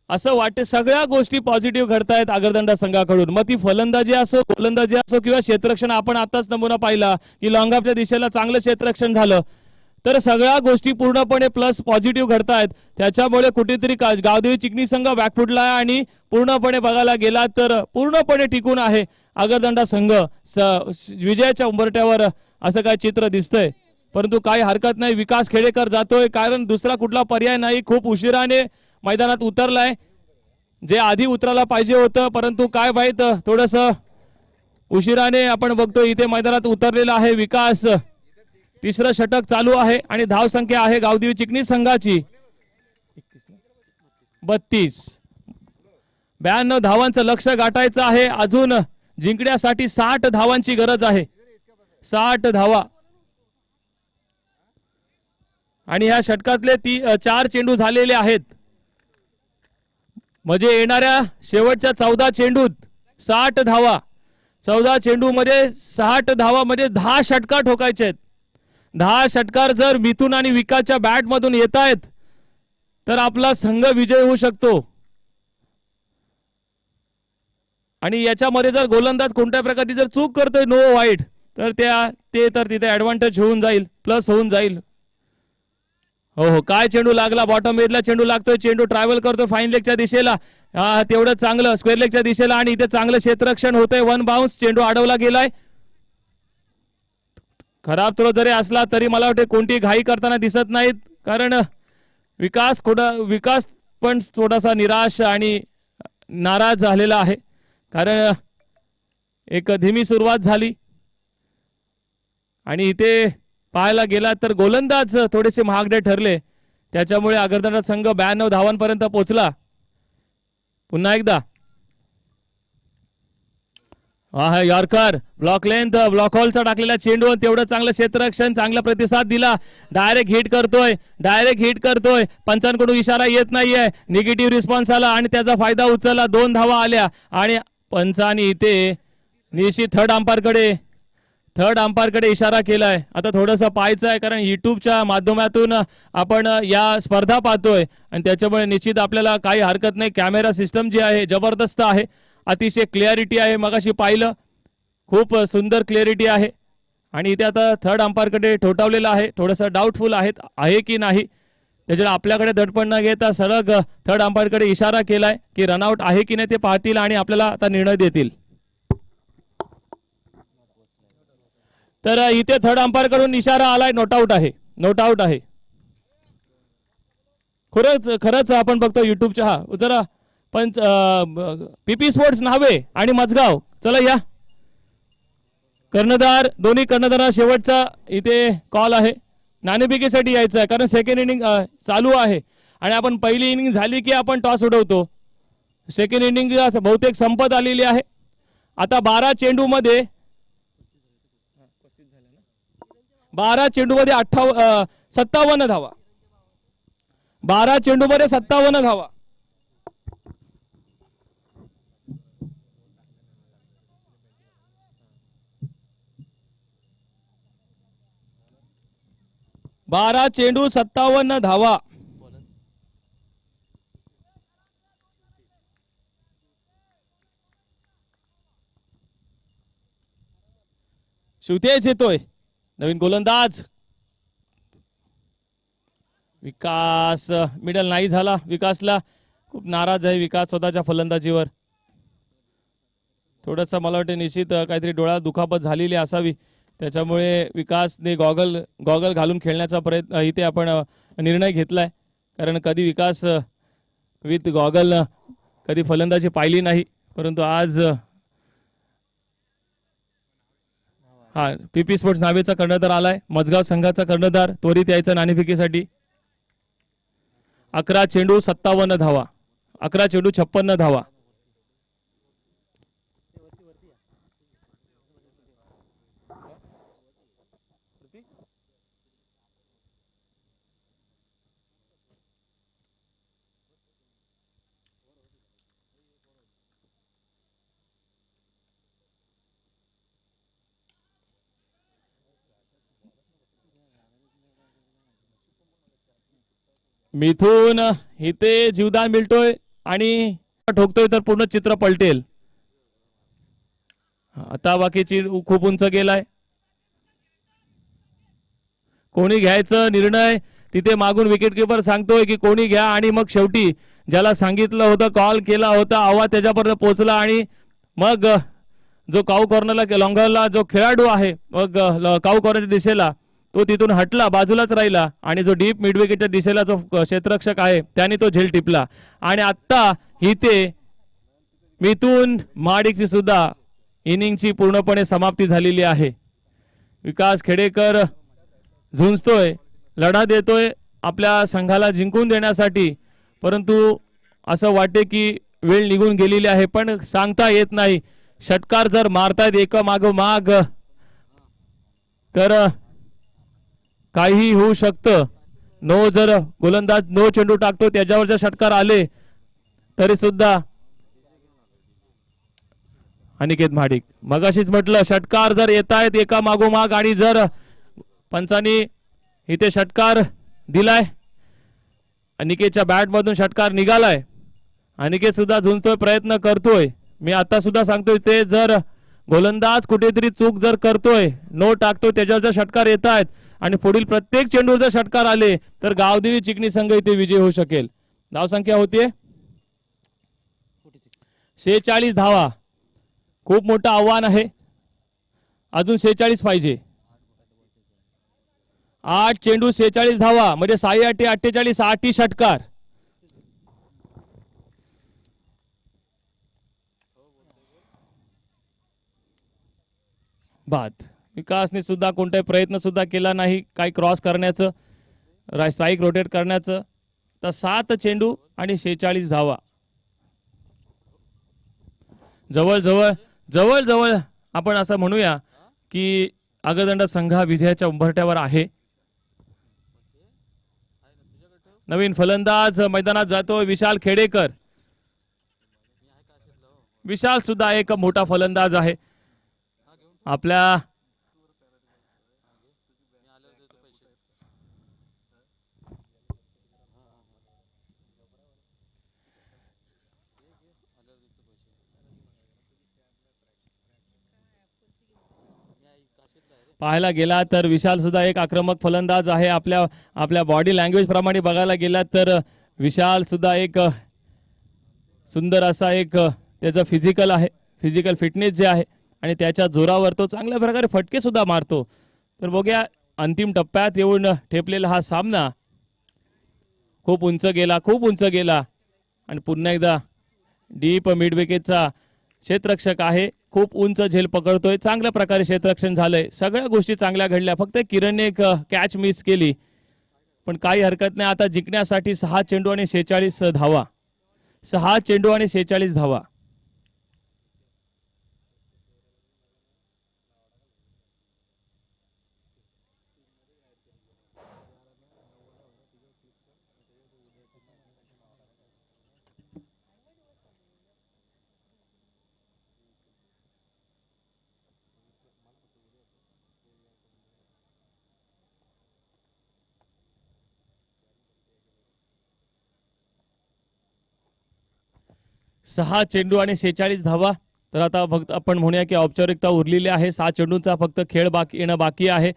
असं वाटते सगळ्या गोष्टी पॉझिटिव्ह घडतायत आगरदंडा संघाकडून. मग ती फलंदाजी असो, गोलंदाजी असो किंवा क्षेत्ररक्षण. आपण आताच नमुना पाहिला की लॉंगऑफच्या दिशेला चांगलं क्षेत्ररक्षण झालं. तर सगळ्या गोष्टी पूर्णपणे प्लस पॉझिटिव्ह घडतायत. त्याच्यामुळे कुठेतरी गावदेवी चिकणी संघ बॅकफुटला आहे आणि पूर्णपणे बघायला गेला तर पूर्णपणे टिकून आहे आगरदंडा संघ. विजयाच्या उंबरट्यावर असं काय चित्र दिसतंय. परंतु काही हरकत नाही, विकास खेडेकर जातोय कारण दुसरा कुठला पर्याय नाही. खूप उशिराने मैदानात उतरलाय, जे आधी उतरायला पाहिजे होतं, परंतु काय माहित थोडस उशिराने आपण बघतो इथे मैदानात उतरलेला आहे विकास. तिसरं षटक चालू आहे आणि धाव संख्या आहे गावदेवी चिकणी संघाची 32. 92 धावांचं लक्ष्य गाठायचं आहे. अजून जिंकण्यासाठी 60 धावांची गरज आहे. 60 धावा. आणि ह्या षटकातले 4 चेंडू झालेले आहेत. म्हणजे येणाऱ्या शेवटच्या 14 चेंडूत 60 धावा. 14 चेंडू मध्ये 60 धावा म्हणजे 10 षटकार ठोकायचे आहेत. 10 षटकार जर मिथुन आणि विकासच्या बॅट मधून येत आहेत तर आपला संघ विजय होऊ शकतो. आणि याच्यामध्ये जर गोलंदाज कोणत्या प्रकारची जर चूक करतोय नो वाईट तर ते तिथे ऍडव्हान्टेज होऊन जाईल, प्लस होऊन जाईल. हो काय चेंडू लागला, बॉटम एजला चेंडू लागतोय. चेंडू ट्रॅव्हल करतोय फाईन लेगच्या दिशेला. तेवढं चांगलं स्क्वेअर लेगच्या दिशेला आणि इथे चांगलं क्षेत्ररक्षण होतंय. 1 बाउन्स, चेंडू अडवला गेलाय. खराब थ्रो जरी असला तरी मला वाटते कोणती घाई करताना दिसत नाहीत, कारण विकास पण थोडासा निराश आणि नाराज झालेला आहे. कारण एक धीमी सुरुवात झाली आणि इथे पाहायला गेला तर गोलंदाज थोडेसे महागडे ठरले. त्याच्यामुळे आगरदंडा संघ 92 धावांपर्यंत पोहोचला. पुन्हा एकदा यॉर्कर ब्लॉक लेंथ, ब्लॉक हॉलचा टाकलेला चेंडू, तेवढं चांगलं क्षेत्ररक्षण, चांगला प्रतिसाद दिला. डायरेक्ट हिट करतोय. पंचांकडून इशारा येत नाहीये. निगेटिव्ह रिस्पॉन्स आला आणि त्याचा फायदा उचलला. 2 धावा आल्या आणि पंचांनी इथे निश्चित थर्ड अंपायरकडे इशारा केलाय. आता थोडंसं पाहायचं आहे कारण युट्यूबच्या माध्यमातून आपण या स्पर्धा पाहतोय आणि त्याच्यामुळे निश्चित आपल्याला काही हरकत नाही. कॅमेरा सिस्टम जी आहे जबरदस्त आहे, अतिशय क्लिअरिटी आहे. मगाशी पाहिलं खूप सुंदर क्लिअरिटी आहे आणि इथे आता थर्ड अंपायरकडे ठोठावलेला आहे. थोडंसं डाऊटफुल आहे की नाही, त्याच्यामुळे आपल्याकडे दडपण न घेता सरळ थर्ड अंपायरकडे इशारा केलाय की रनआउट आहे की नाही ते पाहतील आणि आपल्याला आता निर्णय देतील. तर इथे थर्ड अंपायर कडून इशारा आलाय, नॉट आउट आहे, नॉट आउट आहे. खरंच खरंच आपण बघतो युट्यूबच्या हा जरा पंच पीपी स्पोर्ट्स न्हावे आणि मजगाव, चला या कर्णधार, दोन्ही कर्णधार शेवटचा इथे कॉल आहे, नाणेफेकीसाठी यायचं आहे कारण सेकंड इनिंग चालू आहे आणि आपण पहिली इनिंग झाली की आपण टॉस उडवतो. सेकंड इनिंग बहुतेक संपत आलेली आहे. आता 12 चेंडू मध्ये 57 धावा, 12 चेंडू मध्ये 57 धावा. बारा चेंडू 57 धावा. शिवतेज येतोय, नवीन गोलंदाज विकास, मिडल नाही झाला. विकासला खूप नाराज आहे विकास स्वतःच्या फलंदाजीवर. थोडंसं मला वाटतं निश्चित काहीतरी डोळ्यात दुखापत झालेली असावी, त्याच्यामुळे विकासने गॉगल घालून खेळण्याचा प्रयत्न इथे आपण निर्णय घेतलाय. कारण कधी विकास विथ गॉगल कधी फलंदाजी पाहिली नाही, परंतु आज हा पीपी स्पोर्ट्स नावेचा कर्णधार आलाय, मजगाव संघाचा कर्णधार त्वरित यायचा नाणेफेकीसाठी. 11 चेंडू 57 धावा, 11 चेंडू 56 धावा. मिथून इथे जीवदान मिळतोय आणि ठोकतोय तर पूर्ण चित्र पलटेल. आता बाकीची खूप उंच गेलाय, कोणी घ्यायचं निर्णय तिथे मागून विकेट किपर सांगतोय की कोणी घ्या आणि मग शेवटी ज्याला सांगितलं होतं, कॉल केला होता, आवाज त्याच्यापर्यंत पोहोचला आणि मग जो काऊ कॉर्नरला लॉंगरला जो खेळाडू आहे मग काऊ कॉर्नरच्या दिशेला तो तिथून हटला, बाजूलाच राहिला आणि जो डीप मिड विकेटच्या दिशेला जो क्षेत्ररक्षक आहे त्याने तो झेल टिपला. आणि आता इथे मिथून महाडिकची सुद्धा इनिंगची पूर्णपणे समाप्ती झालेली आहे. विकास खेडेकर झुंजतोय, लढा देतोय आपल्या संघाला जिंकून देण्यासाठी, परंतु असं वाटते की वेळ निघून गेलेली आहे. पण सांगता येत नाही, षटकार जर मारतायत एका मागोमाग तर काही होऊ शकतं. जर गोलंदाज चेंडू टाकतो त्याच्यावर जर षटकार आले तरी सुद्धा अनिकेत महाडिक मगाशीच म्हटलं, षटकार जर येत आहेत एका मागोमाग आणि जर पंचांनी इथे षटकार दिलाय, अनिकेतच्या बॅट मधून षटकार निघालाय, अनिकेत सुद्धा झुंजतोय, प्रयत्न करतोय. मी आता सुद्धा सांगतोय ते जर गोलंदाज कुठेतरी चूक जर करतोय, टाकतोय त्याच्यावर जर षटकार येत आहेत आणि पुढील प्रत्येक चेंडूवर जर षटकार आले तर गावदेवी चिकणी संघ इथे विजय होऊ शकेल. धावसंख्या होतीये 46 धावा, खूप मोठं आव्हान आहे, अजून 46 पाहिजे. 8 चेंडू 46 धावा म्हणजे 6 8 48, 8 षटकार. बाद. विकासने सुद्धा कोणताही प्रयत्न सुद्धा केला नाही काही क्रॉस करण्याचं, स्ट्राईक रोटेट करण्याचं. तर 7 चेंडू आणि 46 धावा. जवळ आपण असं म्हणूया की अग्रदंड संघ विजयाच्या उंबरठ्यावर आहे. नवीन फलंदाज मैदानात जातोय विशाल खेडेकर. विशाल सुद्धा एक मोठा फलंदाज आहे. आपल्या पाहायला गेला तर विशाल सुद्धा एक आक्रमक फलंदाज आहे. आपल्या बॉडी लँग्वेज प्रमाणे बघायला गेला तर विशाल सुद्धा एक सुंदर असा एक त्याचा फिजिकल आहे, फिजिकल फिटनेस जे आहे आणि त्याच्या जोरावर तो चांगल्या प्रकारे फटके सुद्धा मारतो. तर बघूया अंतिम टप्प्यात येऊन ठेपलेला हा सामना खूप उंच गेला, खूप उंच गेला आणि पुन्हा एकदा डीप मिड विकेटचा क्षेत्ररक्षक आहे, खूप उंच झेल पकडतोय, चांगल्या प्रकारे क्षेत्ररक्षण झालंय, सगळ्या गोष्टी चांगल्या घडल्या. फक्त किरणने एक कॅच मिस केली, पण काही हरकत नाही. आता जिंकण्यासाठी 6 चेंडू आणि 46 धावा, 6 चेंडू आणि 46 धावा. सहा चेंडू आणि 46 धावा. तर आता फक्त आपण म्हणूया की औपचारिकता उरलेली आहे. 6 चेंडूंचा फक्त खेळ येणं बाकी आहे.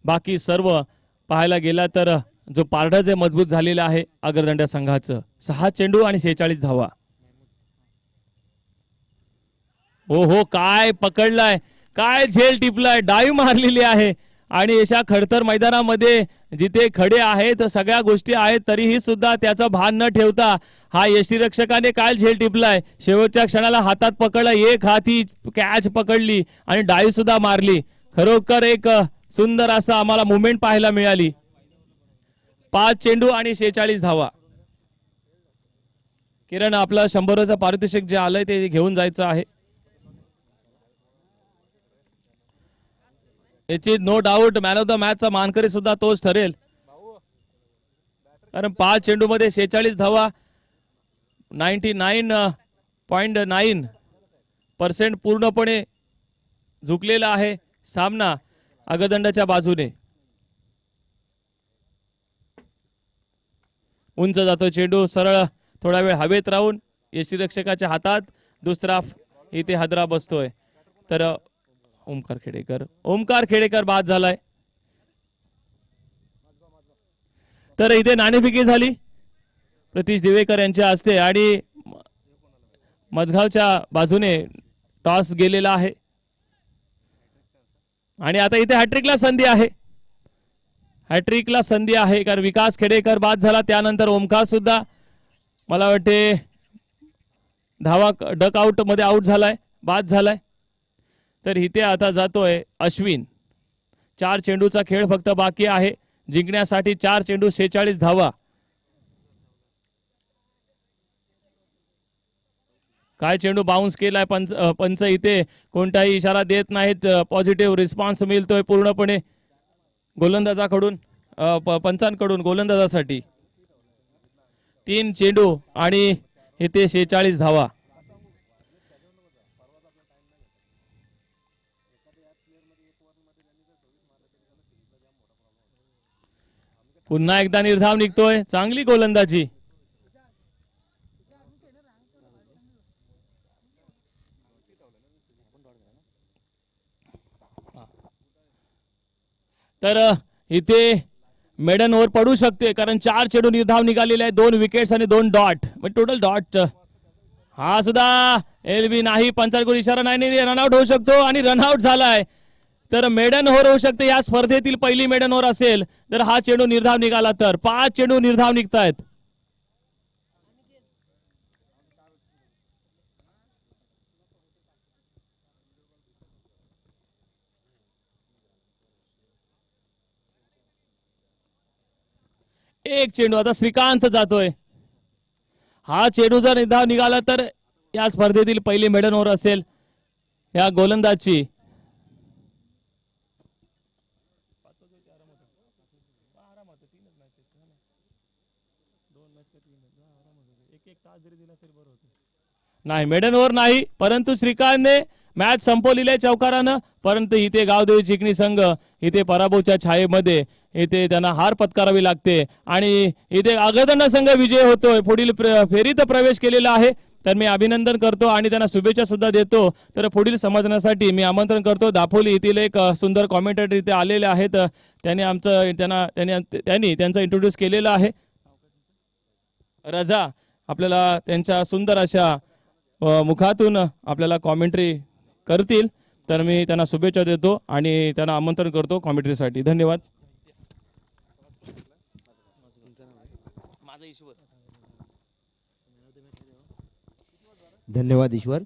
बाकी सर्व पाहायला गेला तर जो पारडं जे मजबूत झालेलं आहे अग्रदंड संघाचं. 6 चेंडू आणि 46 धावा. हो हो, काय पकडलाय, काय झेल टिपलाय, डाईव्ह मारलेली आहे. आणि अशा खडतर मैदानामध्ये जिथे खडे आहेत सगळ्या गोष्टी आहेत तरीही सुद्धा त्याचा भान न ठेवता हा यष्टीरक्षकाने काय झेल टिपलाय. शेवटच्या क्षणाला हातात पकडला, एक हाती कॅच पकडली आणि डाईव्ह सुद्धा मारली. खरोखर एक सुंदर असा आम्हाला मुवमेंट पाहायला मिळाली. 5 चेंडू आणि 46 धावा. किरण, आपलं 100चं पारितोषिक जे आलंय ते घेऊन जायचं आहे. याची no doubt man of the मॅचचा मानकरी सुद्धा तोच ठरेल, कारण 5 चेंडू मध्ये 46 धावा, 99.9% पूर्णपणे झुकलेला आहे सामना अग्रदंडाच्या बाजूने. उंच जातो चेंडू, सरळ थोडा वेळ हवेत राहून यष्टीरक्षकाच्या हातात, दुसरा इथे हादरा बसतोय. तर ओमकार खेडेकर बाद झालाय. तर इथे नाणेफेकी झाली प्रतीश दिवेकर यांच्या हस्ते आणि मजगावच्या बाजूने टॉस गेलेला आहे. आणि आता इथे हॅट्रिकला संधी आहे, हॅट्रिकला संधी आहे, कारण विकास खेडेकर बाद झाला, त्यानंतर ओमकार सुद्धा मला वाटते धावा डक आउट मध्ये आउट झालाय, बाद झालाय. तर इथे आता जातोय अश्विन. 4 चेंडूचा खेळ फक्त बाकी आहे. जिंकण्यासाठी 4 चेंडू 46 धावा. काय चेंडू बाउन्स केलाय, पंच इथे कोणताही इशारा देत नाहीत. पॉझिटिव्ह रिस्पॉन्स मिळतोय पूर्णपणे गोलंदाजाकडून, पंचांकडून गोलंदाजासाठी. 3 चेंडू आणि इथे 46 धावा. पुन्हा एकदा निर्धाव निघतोय, चांगली गोलंदाजी. तर इथे मेडन ओव्हर पडू शकते, कारण 4 चेंडू निर्धाव निघालेले आहे, 2 विकेट्स आणि 2 डॉट, टोटल डॉट. हा सुद्धा एलबी नाही, पंचांकडून इशारा नाही, रनआउट होऊ शकतो आणि रनआउट झालाय. तर मेडन ओव्हर होऊ शकते, या स्पर्धेतील पहिली मेडन ओव्हर असेल तर हा चेंडू निर्धाव निघाला तर. 5 चेंडू निर्धाव निघतायत. एक चेंडू आता श्रीकांत जातोय. हा चेंडू जर निर्धाव निघाला तर या स्पर्धेतील पहिली मेडन ओव्हर असेल या गोलंदाजची. नाही, मेडन ओव्हर नाही, परंतु श्रीकांतने मॅच संपवलेली आहे चौकारानं. परंतु इथे गावदेवी चिकणी संघ इथे पराभवाच्या छायेमध्ये इथे त्यांना हार पत्करावी लागते आणि इथे अग्रदंड संघ विजय होतोय, पुढील फेरीत प्रवेश केलेला आहे. तर मी अभिनंदन करतो आणि त्यांना शुभेच्छा सुद्धा देतो. तर पुढील समजण्यासाठी मी आमंत्रण करतो. दापोली येथील एक सुंदर कॉमेंटेटर इथे आलेले आहेत, त्यांनी त्यांचा इंट्रोड्यूस केलेला आहे. रजा आपल्याला त्यांच्या सुंदर अशा मुखातून आपल्याला कॉमेंट्री करतील. तर मी त्यांना शुभेच्छा देतो आणि त्यांना आमंत्रण करतो कॉमेंट्रीसाठी. धन्यवाद. धन्यवाद ईश्वर.